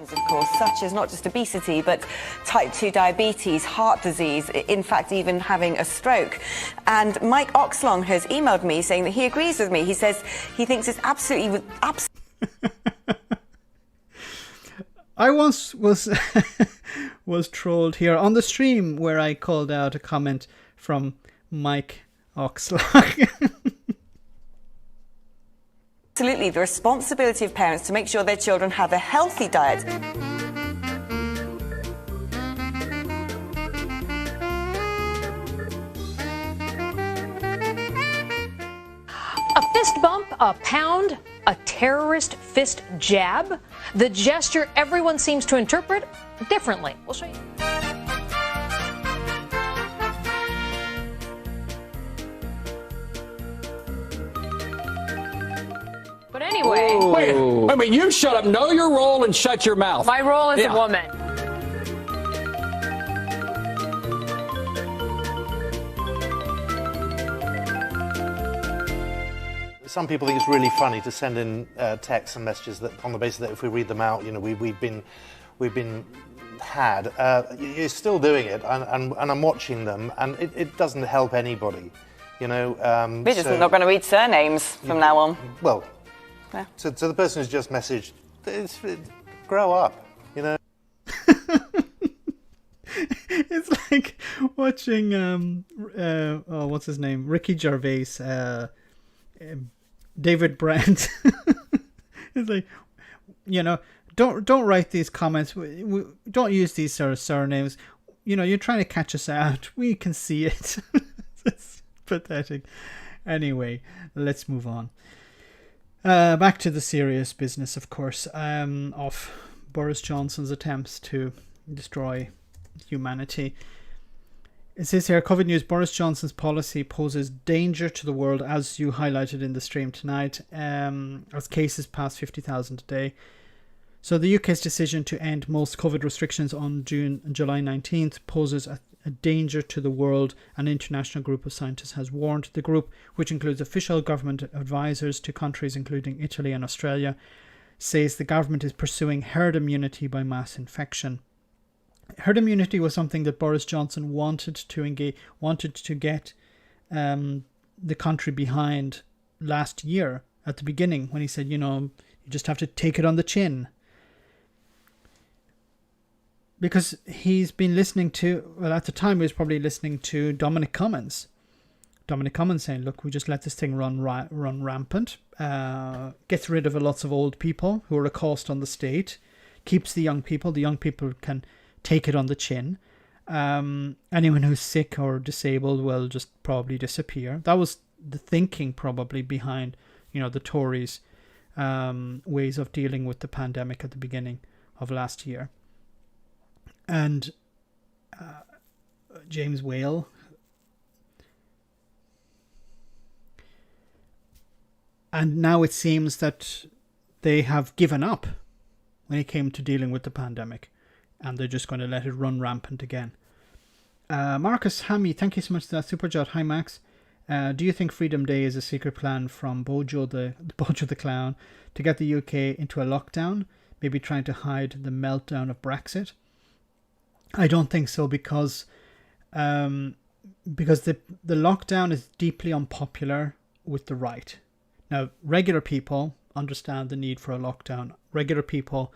Of course, such as not just obesity, but type 2 diabetes, heart disease, in fact, even having a stroke. And Mike Oxlong has emailed me saying that he agrees with me. He says he thinks it's absolutely... I once was trolled here on the stream where I called out a comment from Mike Oxlong. Absolutely, the responsibility of parents to make sure their children have a healthy diet. A bump, a pound, a terrorist fist jab? The gesture everyone seems to interpret differently. We'll show you. But anyway. Wait, you shut up. Know your role and shut your mouth. My role as a woman. Some people think it's really funny to send in texts and messages that, on the basis that if we read them out, we've been had. You're still doing it, and I'm watching them, and it doesn't help anybody. We're just not going to read surnames from now on. Well, yeah. So the person who's just messaged, grow up, It's like watching what's his name, Ricky Gervais, David Brent. It's like, don't write these comments. We don't use these sort of surnames. You're trying to catch us out. We can see it. It's pathetic. Anyway, let's move on. Back to the serious business, of course, of Boris Johnson's attempts to destroy humanity. It says here, COVID news, Boris Johnson's policy poses danger to the world, as you highlighted in the stream tonight, as cases pass 50,000 a day. So the UK's decision to end most COVID restrictions on July 19th poses a danger to the world, an international group of scientists has warned. The group, which includes official government advisors to countries including Italy and Australia, says the government is pursuing herd immunity by mass infection. Herd immunity was something that Boris Johnson wanted to get the country behind last year at the beginning, when he said, you just have to take it on the chin. Because he's been listening to, at the time he was probably listening to Dominic Cummings. Dominic Cummings saying, look, we just let this thing run rampant, gets rid of lots of old people who are a cost on the state, keeps the young people can take it on the chin. Anyone who's sick or disabled will just probably disappear. That was the thinking probably behind, the Tories' ways of dealing with the pandemic at the beginning of last year. And James Whale, and now it seems that they have given up when it came to dealing with the pandemic, and they're just going to let it run rampant again. Marcus Hammy, thank you so much for that super chat. Hi Max, do you think Freedom Day is a secret plan from Bojo the clown to get the UK into a lockdown, maybe trying to hide the meltdown of Brexit? I don't think so, because the lockdown is deeply unpopular with the right. Now, regular people understand the need for a lockdown. Regular people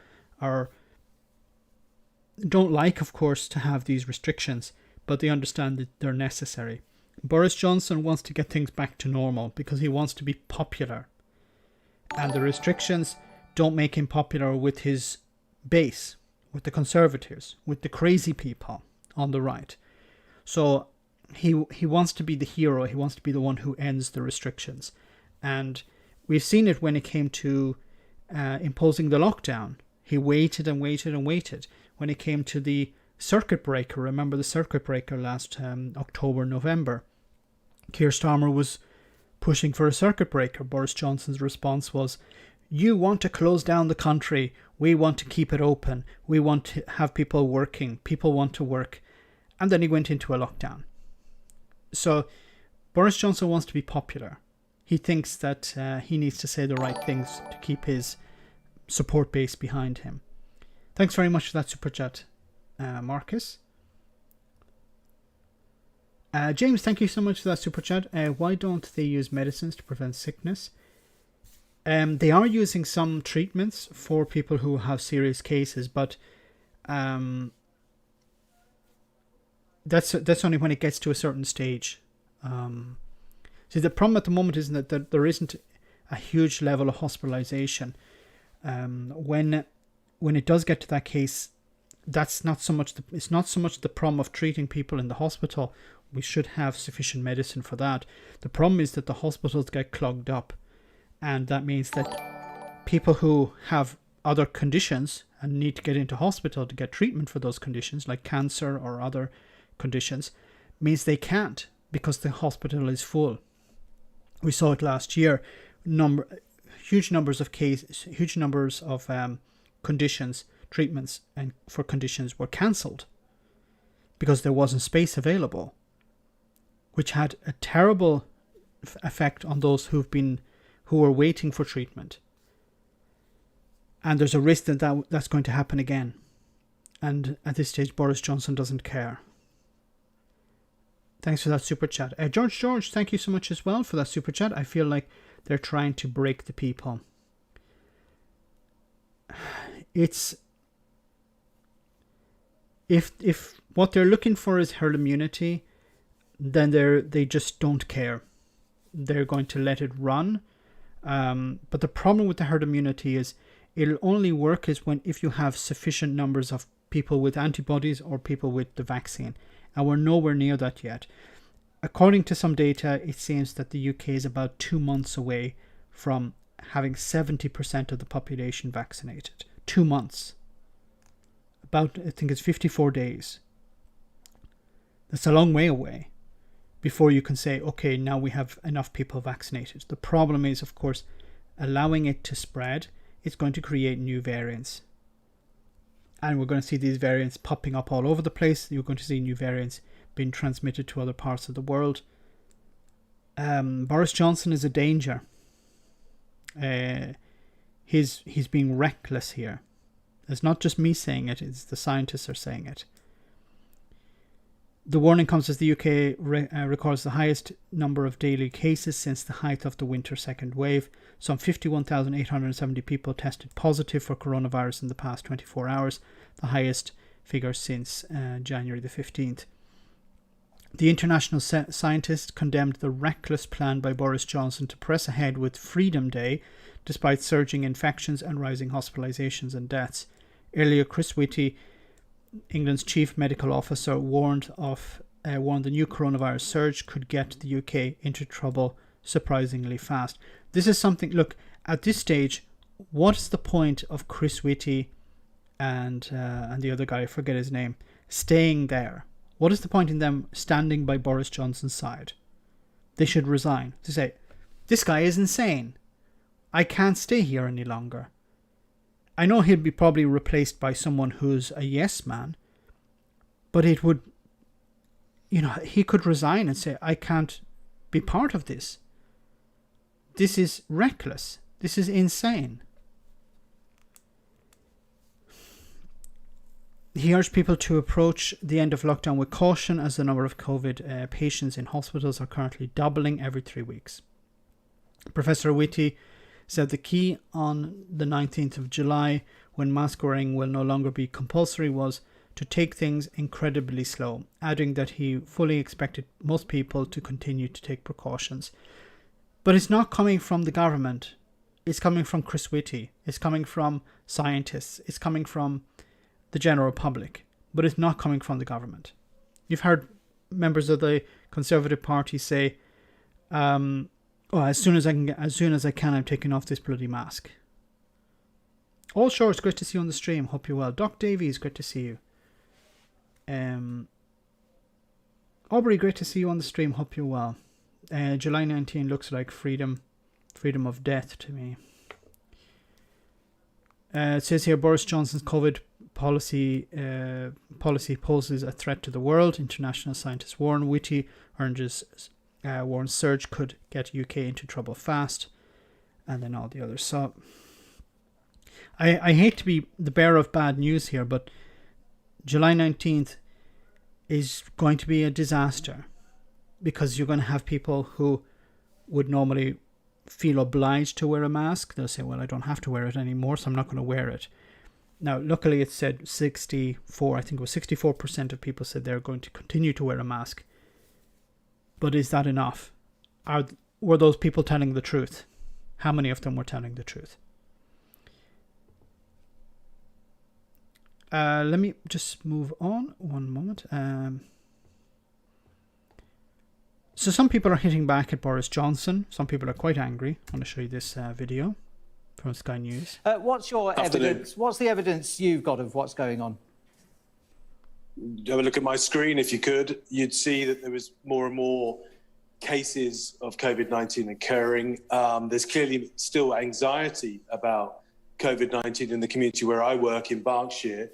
don't like, of course, to have these restrictions, but they understand that they're necessary. Boris Johnson wants to get things back to normal because he wants to be popular. And the restrictions don't make him popular with his base, with the Conservatives, with the crazy people on the right. So he wants to be the hero. He wants to be the one who ends the restrictions. And we've seen it when it came to imposing the lockdown. He waited and waited and waited. When it came to the circuit breaker, remember the circuit breaker last October, November, Keir Starmer was pushing for a circuit breaker. Boris Johnson's response was, you want to close down the country. We want to keep it open. We want to have people working. People want to work. And then he went into a lockdown. So Boris Johnson wants to be popular. He thinks that he needs to say the right things to keep his support base behind him. Thanks very much for that super chat, Marcus. James, thank you so much for that super chat. Why don't they use medicines to prevent sickness? They are using some treatments for people who have serious cases, but that's only when it gets to a certain stage. See, the problem at the moment is that there isn't a huge level of hospitalization. When it does get to that case, that's not so much it's not so much the problem of treating people in the hospital. We should have sufficient medicine for that. The problem is that the hospitals get clogged up. And that means that people who have other conditions and need to get into hospital to get treatment for those conditions, like cancer or other conditions, means they can't because the hospital is full. We saw it last year. Huge numbers of cases, huge numbers of conditions, treatments, and for conditions were cancelled because there wasn't space available, which had a terrible effect on those who were waiting for treatment. And there's a risk that's going to happen again. And at this stage, Boris Johnson doesn't care. Thanks for that super chat. George, thank you so much as well for that super chat. I feel like they're trying to break the people. It's... If what they're looking for is herd immunity, then they just don't care. They're going to let it run. But the problem with the herd immunity is it'll only work if you have sufficient numbers of people with antibodies or people with the vaccine. And we're nowhere near that yet. According to some data, it seems that the UK is about 2 months away from having 70% of the population vaccinated. 2 months. I think it's 54 days. That's a long way away before you can say, okay, now we have enough people vaccinated. The problem is, of course, allowing it to spread is going to create new variants. And we're going to see these variants popping up all over the place. You're going to see new variants being transmitted to other parts of the world. Boris Johnson is a danger. He's being reckless here. It's not just me saying it, it's the scientists are saying it. The warning comes as the UK records the highest number of daily cases since the height of the winter second wave. Some 51,870 people tested positive for coronavirus in the past 24 hours, the highest figure since January the 15th. The international scientists condemned the reckless plan by Boris Johnson to press ahead with Freedom Day, despite surging infections and rising hospitalizations and deaths. Earlier, Chris Whitty, England's chief medical officer, warned the new coronavirus surge could get the UK into trouble surprisingly fast. This is something, look, at this stage, what's the point of Chris Whitty and the other guy, I forget his name, staying there? What is the point in them standing by Boris Johnson's side? They should resign. To say, this guy is insane. I can't stay here any longer. I know he'll be probably replaced by someone who's a yes man, but it would, he could resign and say, I can't be part of this. This is reckless. This is insane. He urged people to approach the end of lockdown with caution as the number of COVID patients in hospitals are currently doubling every 3 weeks. Professor Whitty said the key on the 19th of July, when mask wearing will no longer be compulsory, was to take things incredibly slow, adding that he fully expected most people to continue to take precautions. But it's not coming from the government. It's coming from Chris Whitty. It's coming from scientists. It's coming from the general public. But it's not coming from the government. You've heard members of the Conservative Party say, as soon as I can, I'm taking off this bloody mask. All sure, it's great to see you on the stream. Hope you're well. Doc Davies, great to see you. Aubrey, great to see you on the stream. Hope you're well. July 19 looks like freedom of death to me. It says here, Boris Johnson's COVID policy poses a threat to the world. International scientists warn. Whitty warns surge could get UK into trouble fast. And then all the others. So I hate to be the bearer of bad news here, but July 19th is going to be a disaster, because you're going to have people who would normally feel obliged to wear a mask. They'll say, well, I don't have to wear it anymore, so I'm not going to wear it. Now, luckily it said 64% of people said they're going to continue to wear a mask. But is that enough? Were those people telling the truth? How many of them were telling the truth? Let me just move on one moment. So some people are hitting back at Boris Johnson. Some people are quite angry. I want to show you this video from Sky News. What's your evidence? What's the evidence you've got of what's going on? Have a look at my screen if you could. You'd see that there was more and more cases of COVID-19 occurring. There's clearly still anxiety about COVID-19 in the community where I work in Berkshire.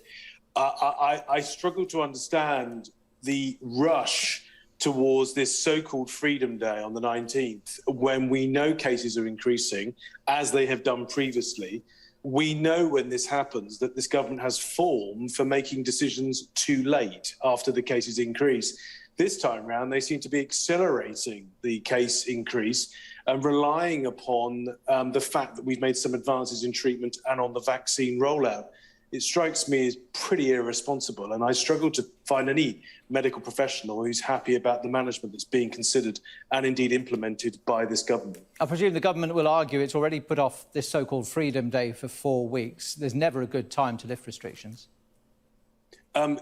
I struggle to understand the rush towards this so-called Freedom Day on the 19th, when we know cases are increasing, as they have done previously. We know when this happens that this government has form for making decisions too late after the cases increase. This time round, they seem to be accelerating the case increase and relying upon the fact that we've made some advances in treatment and on the vaccine rollout. It strikes me as pretty irresponsible, and I struggle to find any medical professional who's happy about the management that's being considered and indeed implemented by this government. I presume the government will argue it's already put off this so-called Freedom Day for 4 weeks. There's never a good time to lift restrictions.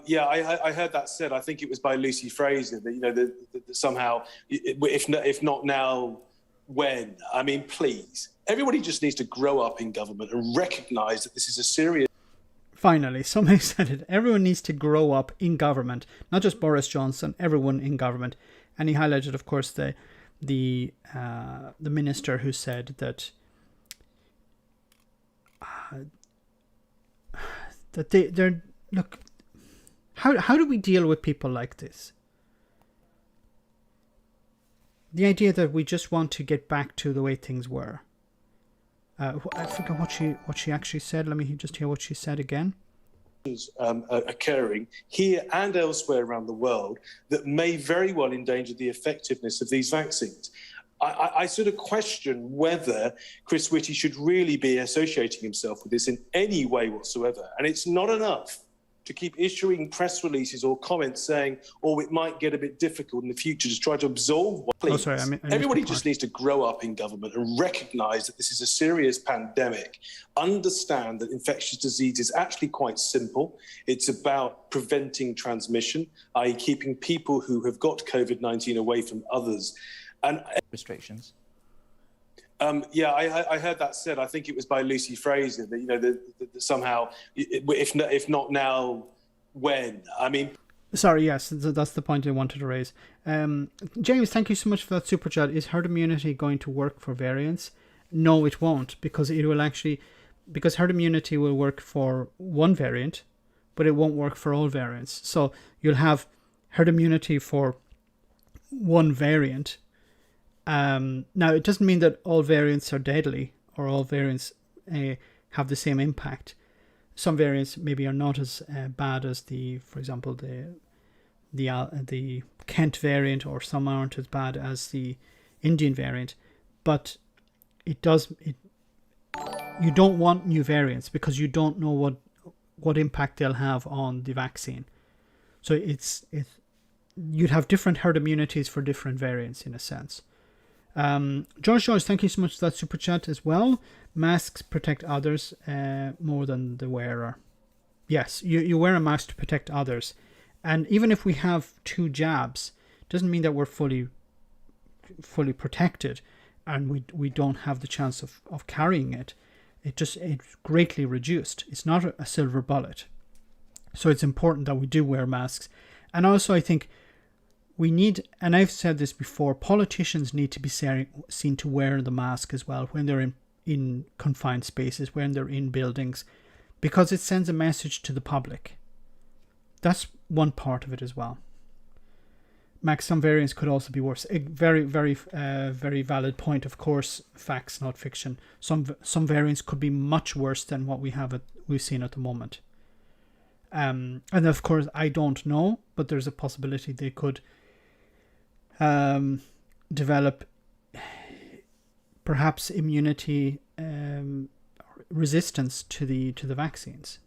Yeah, I heard that said. I think it was by Lucy Fraser that, you know, that somehow, if not now, when? I mean, please, everybody just needs to grow up in government and recognise that this is a serious... Finally, somebody said it. Everyone needs to grow up in government, not just Boris Johnson. Everyone in government, and he highlighted, of course, the minister who said that they're look. How do we deal with people like this? The idea that we just want to get back to the way things were. I forget what she actually said. Let me just hear what she said again. Occurring here and elsewhere around the world that may very well endanger the effectiveness of these vaccines. I sort of question whether Chris Whitty should really be associating himself with this in any way whatsoever. And it's not enough to keep issuing press releases or comments saying, oh, it might get a bit difficult in the future to try to absolve one. Please. Oh, sorry, Everybody just needs to grow up in government and recognise that this is a serious pandemic. Understand that infectious disease is actually quite simple. It's about preventing transmission, i.e. keeping people who have got COVID-19 away from others. And restrictions. Yeah, I heard that said. I think it was by Lucy Fraser that, you know, that somehow, if not now, when? I mean... Sorry, yes, that's the point I wanted to raise. James, thank you so much for that super chat. Is herd immunity going to work for variants? No, it won't, because it will actually... Because herd immunity will work for one variant, but it won't work for all variants. So you'll have herd immunity for one variant. Now, it doesn't mean that all variants are deadly or all variants have the same impact. Some variants maybe are not as bad as for example, the Kent variant, or some aren't as bad as the Indian variant. But you don't want new variants because you don't know what impact they'll have on the vaccine. So you'd have different herd immunities for different variants in a sense. George, thank you so much for that super chat as well. Masks protect others more than the wearer. Yes, you wear a mask to protect others. And even if we have 2 jabs, doesn't mean that we're fully protected and we don't have the chance of carrying it. It's greatly reduced. It's not a silver bullet. So it's important that we do wear masks. And also I think we need, and I've said this before, politicians need to be seen to wear the mask as well when they're in confined spaces, when they're in buildings, because it sends a message to the public. That's one part of it as well. Max, some variants could also be worse. A very, very, very valid point. Of course, facts, not fiction. Some variants could be much worse than what we've seen at the moment. And of course, I don't know, but there's a possibility they could develop perhaps immunity resistance to the vaccines.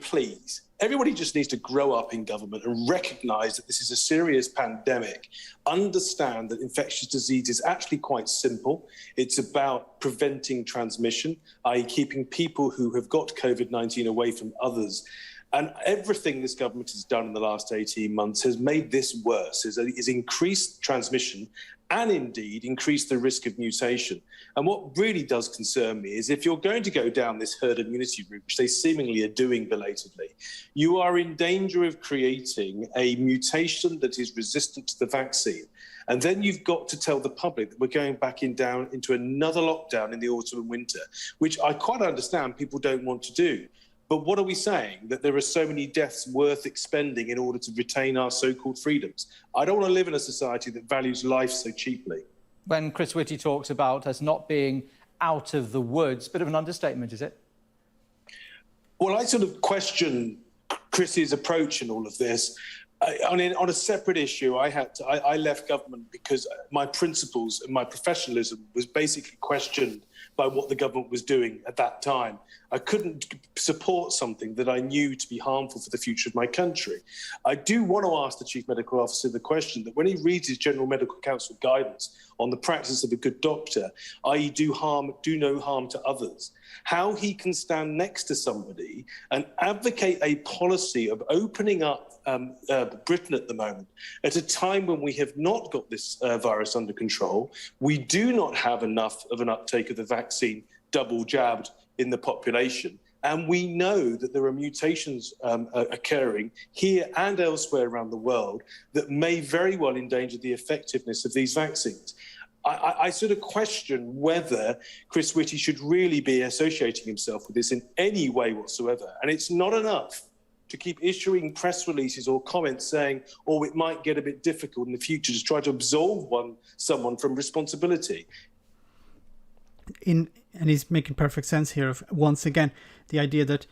Please, everybody just needs to grow up in government and recognise that this is a serious pandemic. Understand that infectious disease is actually quite simple. It's about preventing transmission, i.e. keeping people who have got COVID-19 away from others. And everything this government has done in the last 18 months has made this worse, is increased transmission and indeed increased the risk of mutation. And what really does concern me is if you're going to go down this herd immunity route, which they seemingly are doing belatedly, you are in danger of creating a mutation that is resistant to the vaccine. And then you've got to tell the public that we're going back down into another lockdown in the autumn and winter, which I quite understand people don't want to do. But what are we saying? That there are so many deaths worth expending in order to retain our so-called freedoms? I don't want to live in a society that values life so cheaply. When Chris Whitty talks about us not being out of the woods, bit of an understatement, is it? Well, I sort of question Chris's approach in all of this. On a separate issue, I left government because my principles and my professionalism was basically questioned by what the government was doing at that time. I couldn't support something that I knew to be harmful for the future of my country. I do want to ask the Chief Medical Officer the question that when he reads his General Medical Council guidance on the practice of a good doctor, i.e. do no harm to others, how he can stand next to somebody and advocate a policy of opening up Britain at the moment at a time when we have not got this virus under control. We do not have enough of an uptake of the vaccine double jabbed in the population. And we know that there are mutations occurring here and elsewhere around the world that may very well endanger the effectiveness of these vaccines. I sort of question whether Chris Whitty should really be associating himself with this in any way whatsoever. And it's not enough to keep issuing press releases or comments saying, oh, it might get a bit difficult in the future to try to absolve someone from responsibility. And he's making perfect sense here of, once again, the idea that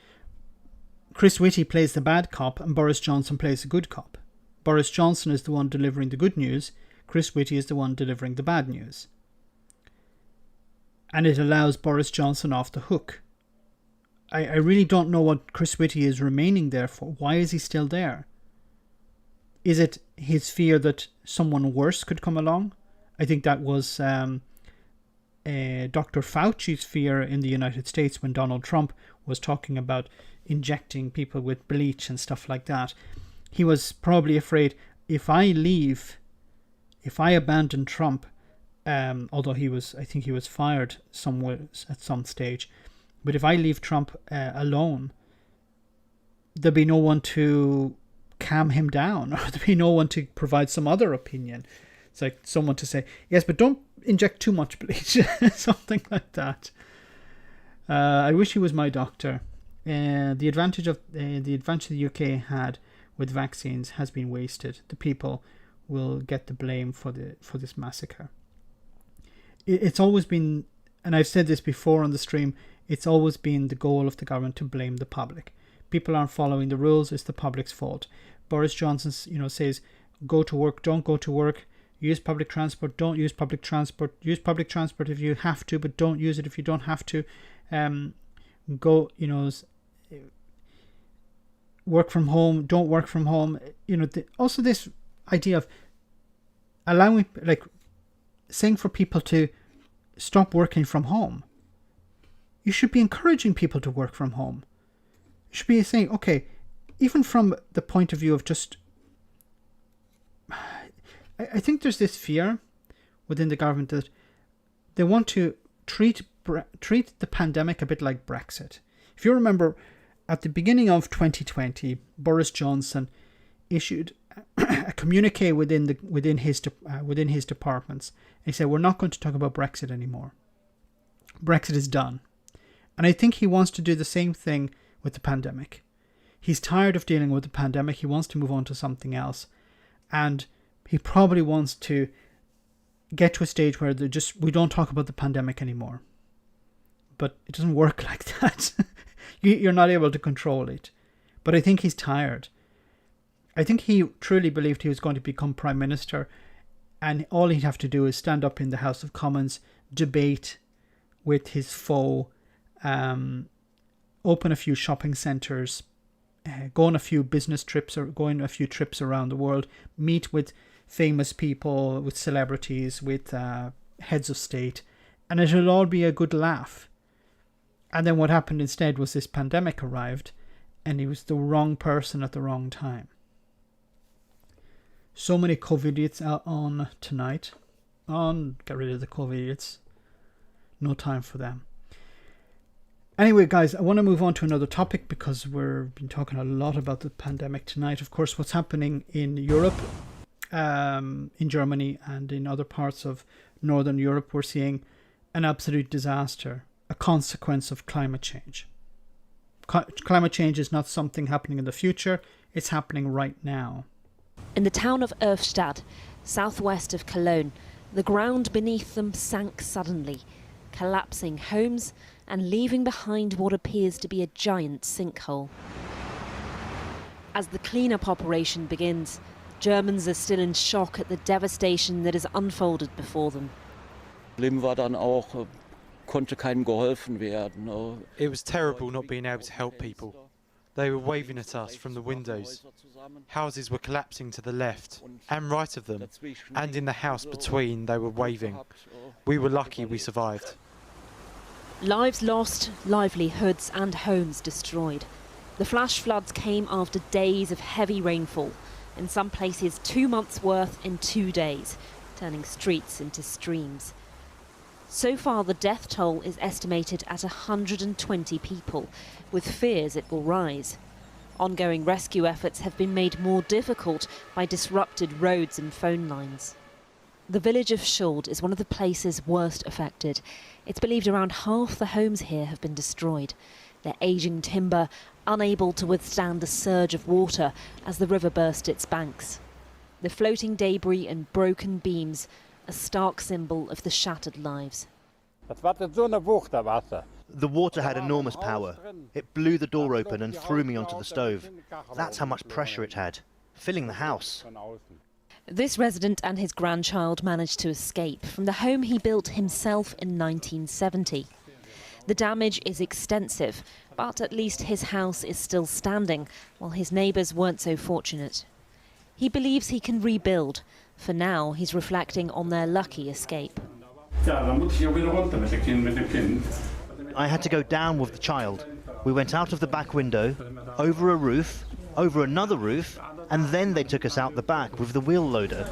Chris Whitty plays the bad cop and Boris Johnson plays the good cop. Boris Johnson is the one delivering the good news. Chris Whitty is the one delivering the bad news. And it allows Boris Johnson off the hook. I really don't know what Chris Whitty is remaining there for. Why is he still there? Is it his fear that someone worse could come along? I think that was Dr. Fauci's fear in the United States when Donald Trump was talking about injecting people with bleach and stuff like that. He was probably afraid, if I abandon Trump, although I think he was fired somewhere at some stage, but if I leave Trump alone, there'll be no one to calm him down, or there'll be no one to provide some other opinion. It's like someone to say, yes, but don't inject too much bleach, something like that. I wish he was my doctor. The advantage the UK had with vaccines has been wasted. The people will get the blame for this massacre. It's always been, and I've said this before on the stream, it's always been the goal of the government to blame the public. People aren't following the rules, it's the public's fault. Boris Johnson, says, go to work, don't go to work, use public transport, don't use public transport, use public transport if you have to, but don't use it if you don't have to. Work from home, don't work from home. Also this idea of allowing, saying for people to stop working from home. You should be encouraging people to work from home. You should be saying, okay, even from the point of view of just... I think there's this fear within the government that they want to treat the pandemic a bit like Brexit. If you remember, at the beginning of 2020, Boris Johnson issued a communique within his departments. He said, we're not going to talk about Brexit anymore. Brexit is done. And I think he wants to do the same thing with the pandemic. He's tired of dealing with the pandemic. He wants to move on to something else. And he probably wants to get to a stage where we don't talk about the pandemic anymore. But it doesn't work like that. You're not able to control it. But I think he's tired. I think he truly believed he was going to become Prime Minister, and all he'd have to do is stand up in the House of Commons, debate with his foe, open a few shopping centres, go on a few business trips or go on a few trips around the world, meet with famous people, with celebrities, with heads of state, and it'll all be a good laugh. And then what happened instead was this pandemic arrived, and he was the wrong person at the wrong time. So many COVID idiots out on tonight. Get rid of the COVID idiots. No time for them. Anyway, guys, I want to move on to another topic because we've been talking a lot about the pandemic tonight. Of course, what's happening in Europe, in Germany and in other parts of Northern Europe, we're seeing an absolute disaster, a consequence of climate change. Climate change is not something happening in the future, it's happening right now. In the town of Erfstadt, southwest of Cologne, the ground beneath them sank suddenly, collapsing homes and leaving behind what appears to be a giant sinkhole. As the clean-up operation begins, Germans are still in shock at the devastation that has unfolded before them. It was terrible not being able to help people. They were waving at us from the windows. Houses were collapsing to the left and right of them, and in the house between they were waving. We were lucky we survived. Lives lost, livelihoods and homes destroyed. The flash floods came after days of heavy rainfall, in some places 2 months' worth in 2 days, turning streets into streams. So far, the death toll is estimated at 120 people, with fears it will rise. Ongoing rescue efforts have been made more difficult by disrupted roads and phone lines. The village of Schuld is one of the places worst affected. It's believed around half the homes here have been destroyed. Their ageing timber unable to withstand the surge of water as the river burst its banks. The floating debris and broken beams, a stark symbol of the shattered lives. The water had enormous power. It blew the door open and threw me onto the stove. That's how much pressure it had, filling the house. This resident and his grandchild managed to escape from the home he built himself in 1970. The damage is extensive, but at least his house is still standing, while his neighbours weren't so fortunate. He believes he can rebuild. For now, he's reflecting on their lucky escape. I had to go down with the child. We went out of the back window, over a roof, over another roof, and then they took us out the back with the wheel loader.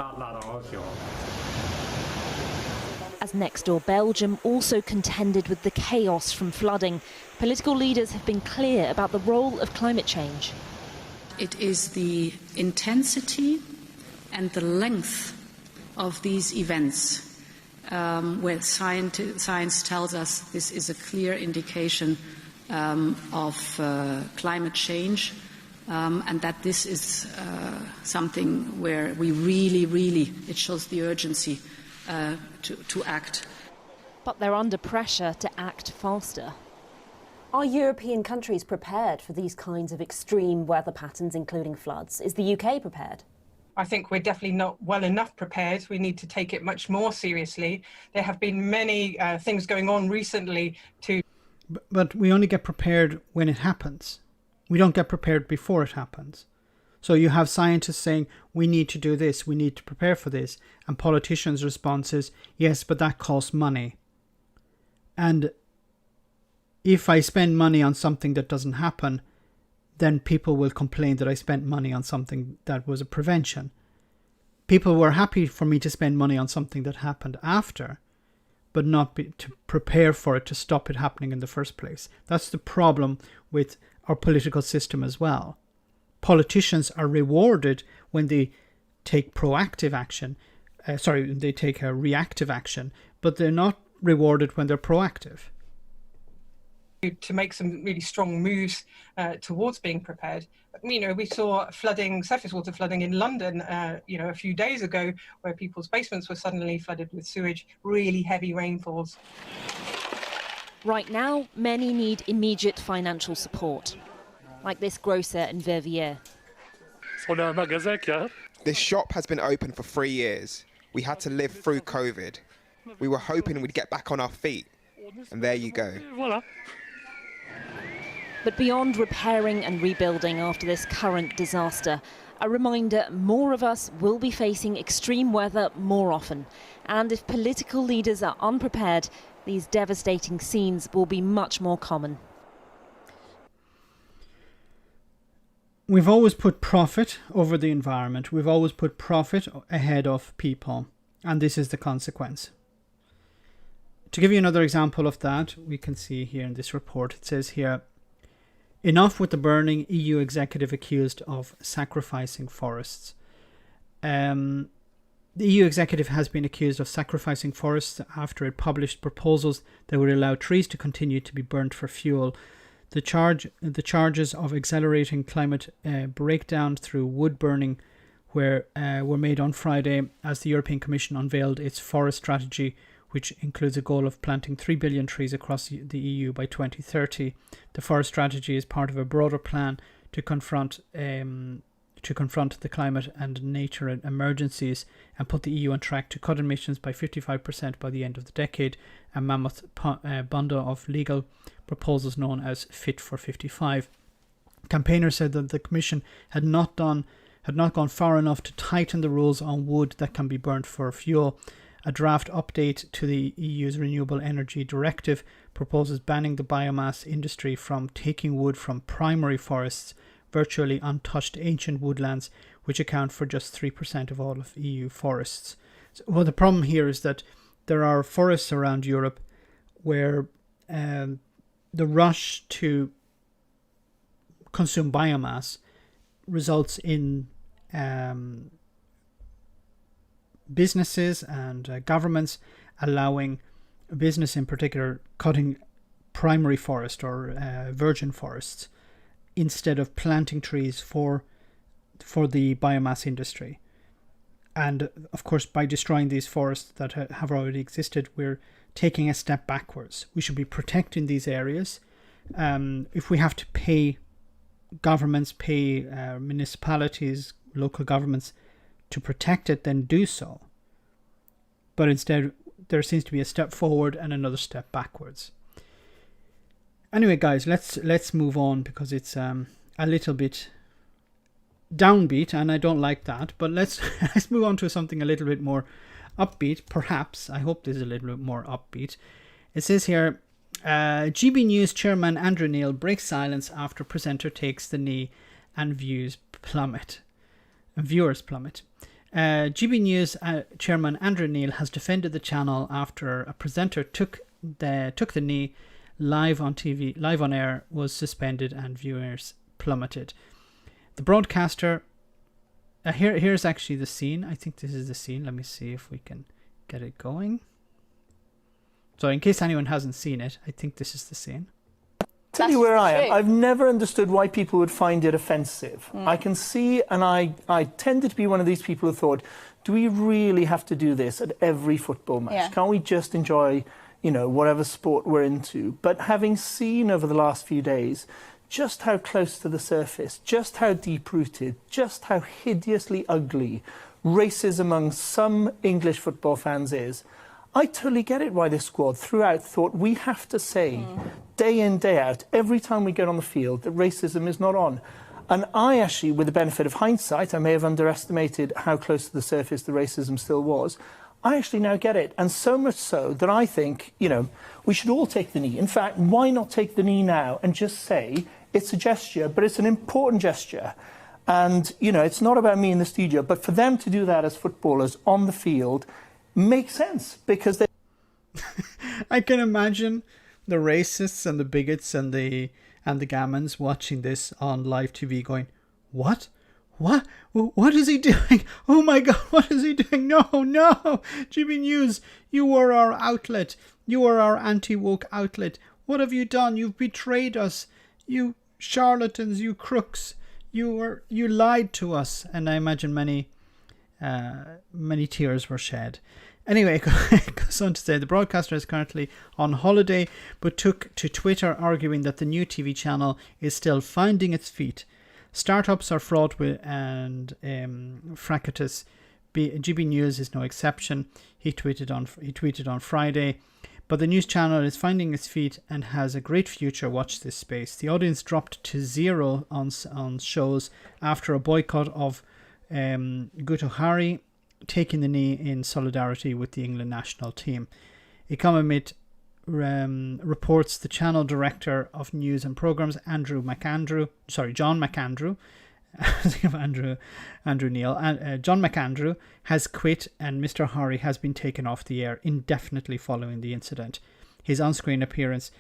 As next door Belgium also contended with the chaos from flooding, political leaders have been clear about the role of climate change. It is the intensity and the length of these events where science tells us this is a clear indication of climate change, and that this is something where we really, it shows the urgency to act. But they're under pressure to act faster. Are European countries prepared for these kinds of extreme weather patterns, including floods? Is the UK prepared? I think we're definitely not well enough prepared. We need to take it much more seriously. There have been many things going on recently to... But we only get prepared when it happens. We don't get prepared before it happens. So you have scientists saying, we need to do this, we need to prepare for this. And politicians' response is, yes, but that costs money. And if I spend money on something that doesn't happen, then people will complain that I spent money on something that was a prevention. People were happy for me to spend money on something that happened after, but not to prepare for it, to stop it happening in the first place. That's the problem with our political system as well. Politicians are rewarded when they take proactive action. They take a reactive action, but they're not rewarded when they're proactive. To make some really strong moves towards being prepared. We saw flooding, surface water flooding in London, a few days ago, where people's basements were suddenly flooded with sewage, really heavy rainfalls. Right now, many need immediate financial support, like this grocer in Verviers. This shop has been open for 3 years. We had to live through COVID. We were hoping we'd get back on our feet. And there you go. But beyond repairing and rebuilding after this current disaster, a reminder more of us will be facing extreme weather more often. And if political leaders are unprepared, these devastating scenes will be much more common. we've always put profit over the environment. We've always put profit ahead of people. And this is the consequence. To give you another example of that, we can see here in this report, it says here, enough with the burning, EU executive accused of sacrificing forests. The EU executive has been accused of sacrificing forests after it published proposals that would allow trees to continue to be burnt for fuel. The charges of accelerating climate breakdown through wood burning were made on Friday as the European Commission unveiled its forest strategy, which includes a goal of planting 3 billion trees across the EU by 2030. The forest strategy is part of a broader plan to confront the climate and nature emergencies and put the EU on track to cut emissions by 55% by the end of the decade, a mammoth bundle of legal proposals known as Fit for 55. Campaigners said that the Commission had not gone far enough to tighten the rules on wood that can be burnt for fuel. A draft update to the EU's Renewable Energy Directive proposes banning the biomass industry from taking wood from primary forests, virtually untouched ancient woodlands, which account for just 3% of all of EU forests. So, well, the problem here is that there are forests around Europe where the rush to consume biomass results in businesses and governments allowing business in particular cutting primary forest or virgin forests instead of planting trees for the biomass industry. And of course, by destroying these forests that have already existed, we're taking a step backwards. We should be protecting these areas. If we have to pay governments, pay municipalities, local governments to protect it, then do so. But instead, there seems to be a step forward and another step backwards. Anyway, guys, let's move on because it's a little bit downbeat, and I don't like that. But let's move on to something a little bit more upbeat. Perhaps I hope this is a little bit more upbeat. It says here, GB News chairman Andrew Neil breaks silence after presenter takes the knee and viewers plummet. GB News chairman Andrew Neil has defended the channel after a presenter took the knee live on TV, live on air, was suspended and viewers plummeted. The broadcaster, here's actually the scene. I think this is the scene. Let me see if we can get it going. So in case anyone hasn't seen it, I think this is the scene. Tell you where I am. I've never understood why people would find it offensive. I can see, and I tended to be one of these people who thought, do we really have to do this at every football match? Yeah. Can't we just enjoy, whatever sport we're into? But having seen over the last few days just how close to the surface, just how deep-rooted, just how hideously ugly racism among some English football fans is, I totally get it why this squad throughout thought we have to say day in, day out, every time we get on the field, that racism is not on. And I actually, with the benefit of hindsight, I may have underestimated how close to the surface the racism still was. I actually now get it. And so much so that I think, we should all take the knee. In fact, why not take the knee now and just say it's a gesture, but it's an important gesture. And, it's not about me in the studio, but for them to do that as footballers on the field makes sense because they... I can imagine the racists and the bigots and the gammons watching this on live TV going, what is he doing? Oh my god, what is he doing? No, GB News, you were our outlet, you were our anti-woke outlet. What have you done? You've betrayed us, you charlatans, you crooks, you lied to us. And I imagine many tears were shed. Anyway, it goes on to say the broadcaster is currently on holiday, but took to Twitter arguing that the new TV channel is still finding its feet. Startups are fraught with and fractious. GB News is no exception. He tweeted on Friday, but the news channel is finding its feet and has a great future. Watch this space. The audience dropped to 0 on shows after a boycott of Gutohari taking the knee in solidarity with the England national team. Economist reports the channel director of news and programs, John McAndrew, of Andrew Neil. And John McAndrew has quit, and Mr. Hari has been taken off the air indefinitely following the incident. His on-screen appearance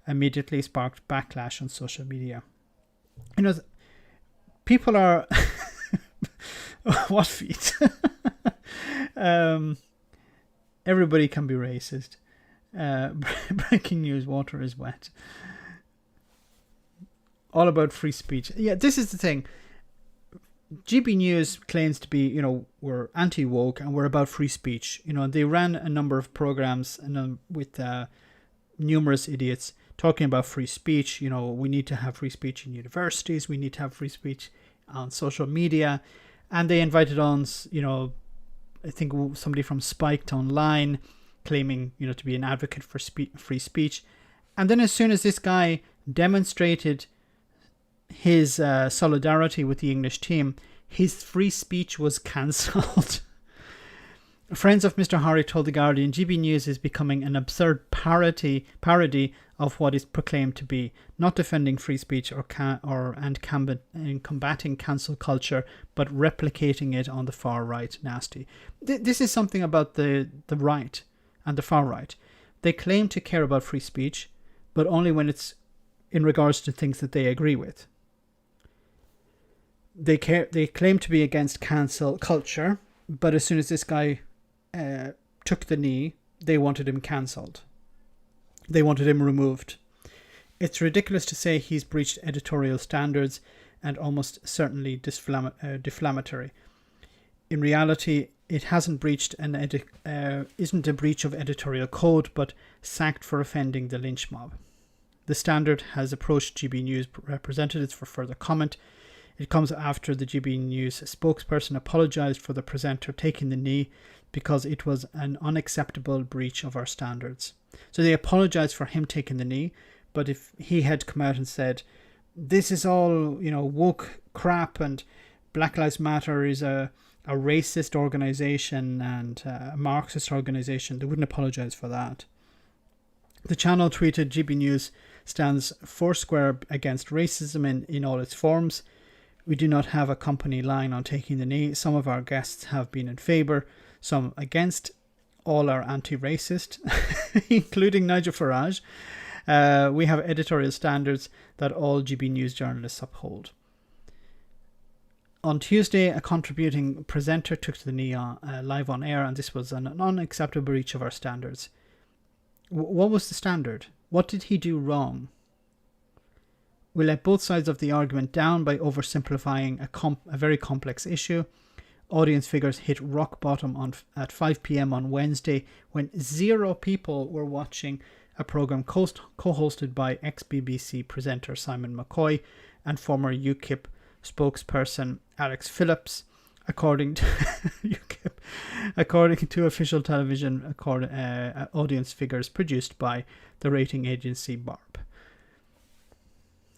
immediately sparked backlash on social media. You know, people are what feet? Everybody can be racist. Breaking news: water is wet. All about free speech. Yeah, this is the thing. GB News claims to be, you know, we're anti-woke and we're about free speech. You know, they ran a number of programs with numerous idiots talking about free speech. You know, we need to have free speech in universities. We need to have free speech on social media. And they invited on, you know, I think somebody from Spiked Online claiming, you know, to be an advocate for free speech. And then as soon as this guy demonstrated his solidarity with the English team, his free speech was cancelled. Friends of Mr. Hari told The Guardian, GB News is becoming an absurd parody of what is proclaimed to be not defending free speech and combating cancel culture, but replicating it on the far right. Nasty. This is something about the right and the far right. They claim to care about free speech, but only when it's in regards to things that they agree with. They claim to be against cancel culture, but as soon as this guy took the knee, they wanted him cancelled. They wanted him removed. It's ridiculous to say he's breached editorial standards and almost certainly defamatory. In reality, it hasn't breached isn't a breach of editorial code, but sacked for offending the lynch mob. The Standard has approached GB News representatives for further comment. It comes after the GB News spokesperson apologised for the presenter taking the knee because it was an unacceptable breach of our standards. So they apologised for him taking the knee, but if he had come out and said, this is all, you know, woke crap and Black Lives Matter is a racist organisation and a Marxist organisation, they wouldn't apologise for that. The channel tweeted, GB News stands foursquare against racism in all its forms. We do not have a company line on taking the knee. Some of our guests have been in favour, some against. All are anti-racist, including Nigel Farage. We have editorial standards that all GB News journalists uphold. On Tuesday, a contributing presenter took to the knee live on air, and this was an unacceptable breach of our standards. What was the standard? What did he do wrong? We let both sides of the argument down by oversimplifying a very complex issue. Audience figures hit rock bottom at 5 p.m. on Wednesday when 0 people were watching a programme co-hosted by ex-BBC presenter Simon McCoy and former UKIP spokesperson Alex Phillips, according to UKIP, according to official television audience figures produced by the rating agency Barb.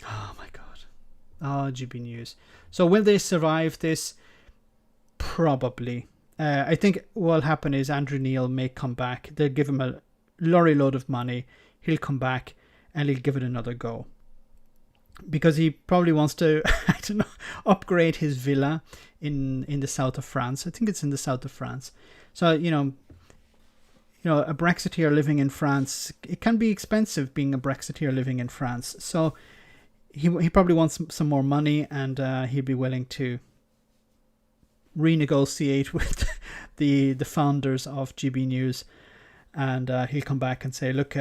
Oh my God. Oh, GB News. So will they survive this? Probably. I think what'll happen is Andrew Neil may come back. They'll give him a lorry load of money. He'll come back and he'll give it another go. Because he probably wants to, I don't know, upgrade his villa in the south of France. I think it's in the south of France. So, you know, a Brexiteer living in France, it can be expensive being a Brexiteer living in France. So he probably wants some more money, and he'll be willing to renegotiate with the founders of GB News, and he'll come back and say, look,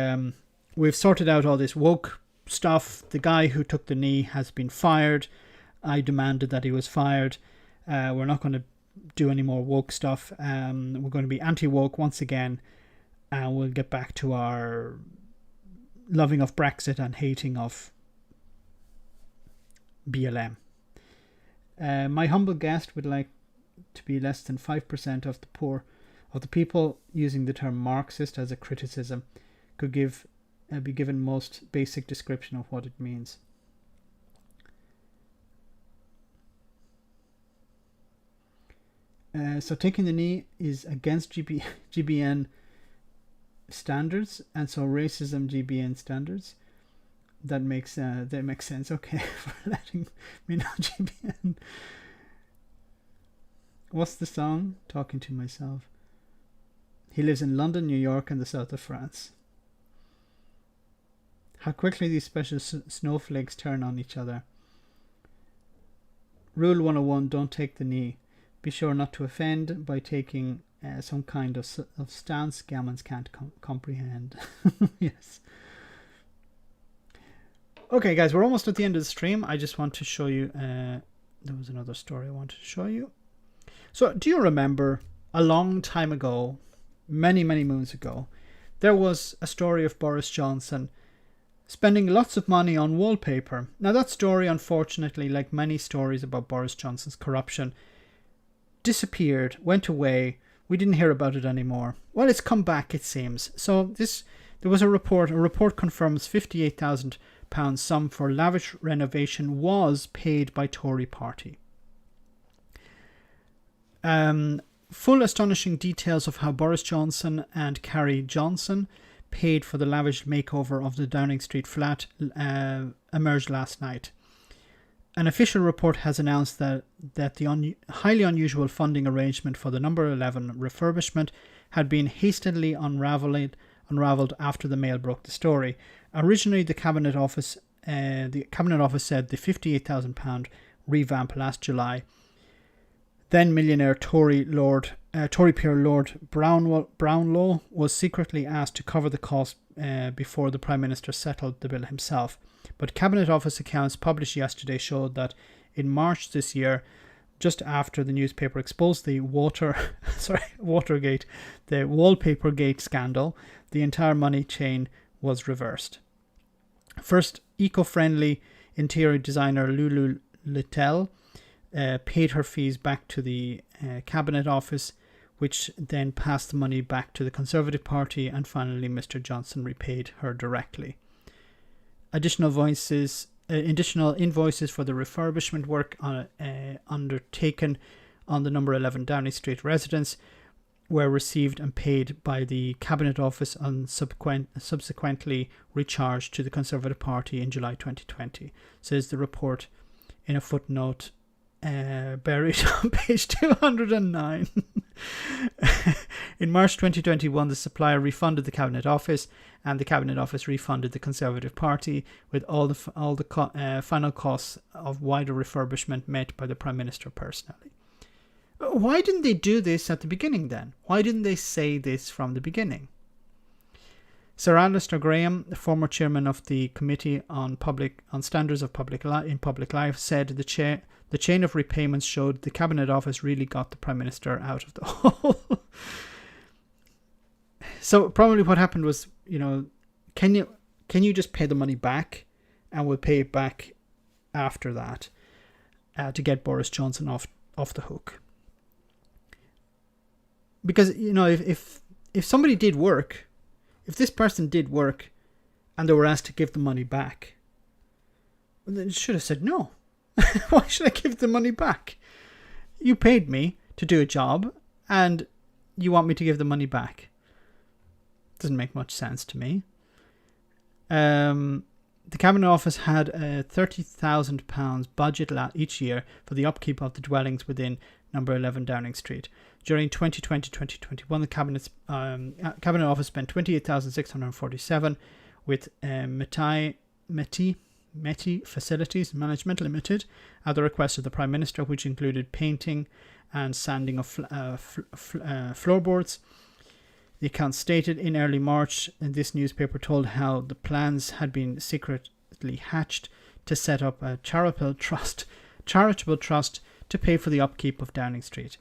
we've sorted out all this woke stuff. The guy who took the knee has been fired. I demanded that he was fired. We're not going to do any more woke stuff. We're going to be anti-woke once again, and we'll get back to our loving of Brexit and hating of BLM. My humble guest would like to be less than 5% of the people using the term Marxist as a criticism could be given most basic description of what it means. So taking the knee is against GBN standards, and so racism GBN standards. That makes sense. Okay, for letting me know, GBN. What's the song? Talking to myself. He lives in London, New York, and the south of France. How quickly these special snowflakes turn on each other. Rule 101, don't take the knee. Be sure not to offend by taking some kind of stance gamins can't comprehend. Yes. Okay, guys, we're almost at the end of the stream. I just want to show you... there was another story I wanted to show you. So, do you remember a long time ago, many, many moons ago, there was a story of Boris Johnson spending lots of money on wallpaper. Now, that story, unfortunately, like many stories about Boris Johnson's corruption, disappeared, went away. We didn't hear about it anymore. Well, it's come back, it seems. So, there was a report. A report confirms £58,000 sum for lavish renovation was paid by Tory party. Full astonishing details of how Boris Johnson and Carrie Johnson paid for the lavish makeover of the Downing Street flat emerged last night. An official report has announced that the highly unusual funding arrangement for the number 11 refurbishment had been hastily unravelled after the Mail broke the story. Originally, the Cabinet Office said the £58,000 revamp last July. Then millionaire Tory peer Lord Brownlow was secretly asked to cover the cost before the Prime Minister settled the bill himself. But Cabinet Office accounts published yesterday showed that in March this year, just after the newspaper exposed the Watergate, the Wallpapergate scandal, the entire money chain was reversed. First, eco-friendly interior designer Lulu Littell paid her fees back to the Cabinet Office, which then passed the money back to the Conservative Party, and finally Mr. Johnson repaid her directly. Additional invoices for the refurbishment work undertaken on the number 11 Downing Street residence were received and paid by the Cabinet Office and subsequently recharged to the Conservative Party in July 2020, says the report in a footnote buried on page 209. In March 2021, the supplier refunded the Cabinet Office, and the Cabinet Office refunded the Conservative Party, with all the final costs of wider refurbishment met by the Prime Minister personally. Why didn't they do this at the beginning then? Why didn't they say this from the beginning? Sir Alistair Graham, the former chairman of the Committee on Standards of Public Life, said the chain of repayments showed the Cabinet Office really got the Prime Minister out of the hole. So probably what happened was, can you just pay the money back, and we'll pay it back after that to get Boris Johnson off the hook. Because, if somebody did work, if this person did work and they were asked to give the money back, well, they should have said no. Why should I give the money back? You paid me to do a job and you want me to give the money back. Doesn't make much sense to me. The Cabinet Office had a £30,000 budget each year for the upkeep of the dwellings within number 11 Downing Street. During 2020-2021, the Cabinet Office spent £28,647 with Meti Facilities Management Limited at the request of the Prime Minister, which included painting and sanding of floorboards. The account stated in early March, and this newspaper told how the plans had been secretly hatched to set up a charitable trust to pay for the upkeep of Downing Street.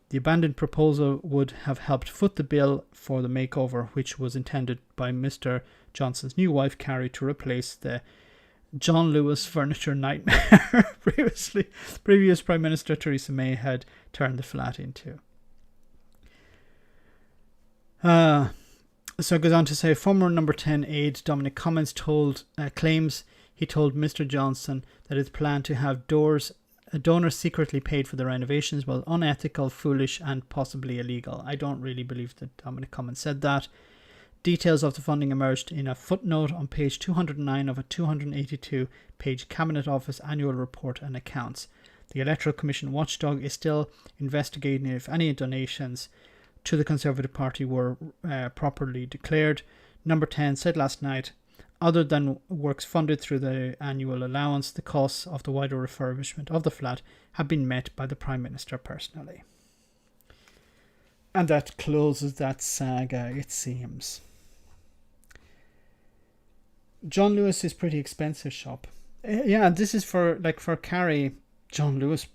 The abandoned proposal would have helped foot the bill for the makeover, which was intended by Mr. Johnson's new wife, Carrie, to replace the John Lewis furniture nightmare previous Prime Minister Theresa May had turned the flat into. So it goes on to say, former number 10 aide Dominic Cummings claims he told Mr. Johnson that his plan to have donors secretly paid for the renovations was unethical, foolish and possibly illegal. I don't really believe that Dominic Cummings said that. Details of the funding emerged in a footnote on page 209 of a 282-page Cabinet Office annual report and accounts. The Electoral Commission watchdog is still investigating if any donations to the Conservative Party were properly declared. Number 10 said last night, other than works funded through the annual allowance, the costs of the wider refurbishment of the flat have been met by the Prime Minister personally. And that closes that saga, it seems. John Lewis is pretty expensive shop. Yeah, this is for Carrie. John Lewis.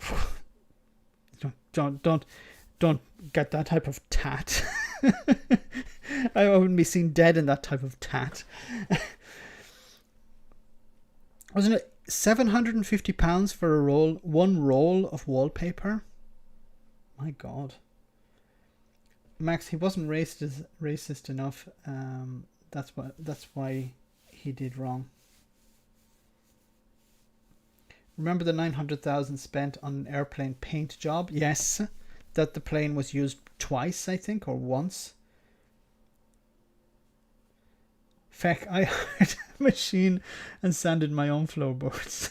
Don't get that type of tat. I wouldn't be seen dead in that type of tat. Wasn't it £750 for one roll of wallpaper? My God. Max, he wasn't racist enough. That's why he did wrong. Remember the 900,000 spent on an airplane paint job? Yes, that the plane was used twice, I think, or once. Feck, I hired a machine and sanded my own floorboards.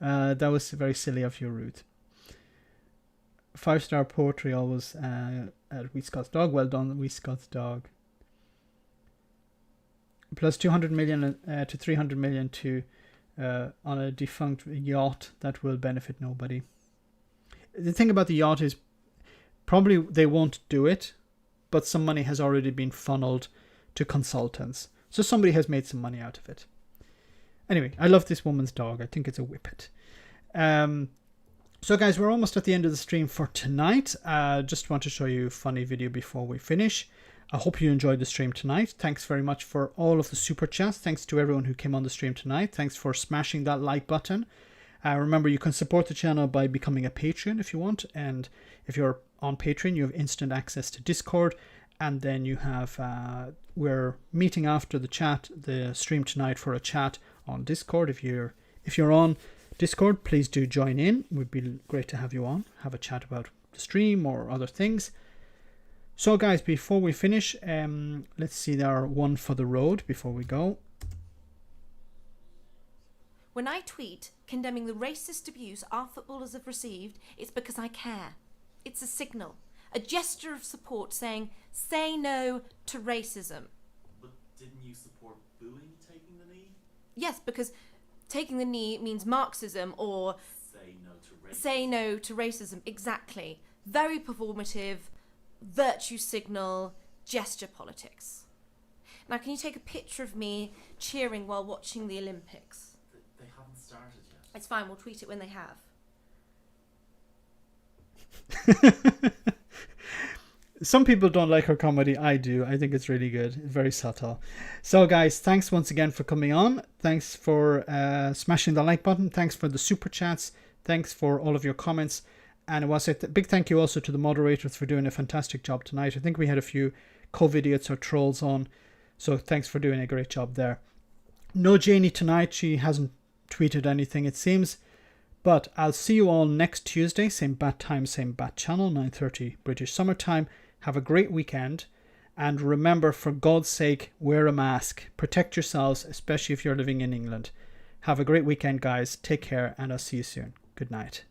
That was very silly of you, Ruth. 5-star poetry always at Wee Scott's Dog. Well done, Wee Scott's Dog. Plus 200 million to 300 million to on a defunct yacht that will benefit nobody. The thing about the yacht is probably they won't do it, but some money has already been funneled to consultants. So somebody has made some money out of it. Anyway, I love this woman's dog. I think it's a whippet. So guys, we're almost at the end of the stream for tonight. Just want to show you a funny video before we finish. I hope you enjoyed the stream tonight. Thanks very much for all of the super chats. Thanks to everyone who came on the stream tonight. Thanks for smashing that like button. Remember, you can support the channel by becoming a Patreon if you want. And if you're on Patreon, you have instant access to Discord. And then you have, we're meeting after the stream tonight for a chat on Discord. If you're on Discord, please do join in. It would be great to have you on, have a chat about the stream or other things. So guys, before we finish, let's see our one for the road before we go. When I tweet condemning the racist abuse our footballers have received, it's because I care. It's a signal, a gesture of support saying, say no to racism. But didn't you support booing taking the knee? Yes, because taking the knee means Marxism or say no to racism. Exactly. Very performative, virtue signal, gesture politics. Now, can you take a picture of me cheering while watching the Olympics? They haven't started yet. It's fine, we'll tweet it when they have. Some people don't like her comedy. I do. I think it's really good. Very subtle. So guys, thanks once again for coming on. Thanks for smashing the like button. Thanks for the super chats. Thanks for all of your comments. And I want to say a big thank you also to the moderators for doing a fantastic job tonight. I think we had a few co-idiots or trolls on. So thanks for doing a great job there. No Janie tonight. She hasn't tweeted anything, it seems. But I'll see you all next Tuesday. Same bat time, same bat channel, 9:30 British summertime. Have a great weekend. And remember, for God's sake, wear a mask. Protect yourselves, especially if you're living in England. Have a great weekend, guys. Take care, and I'll see you soon. Good night.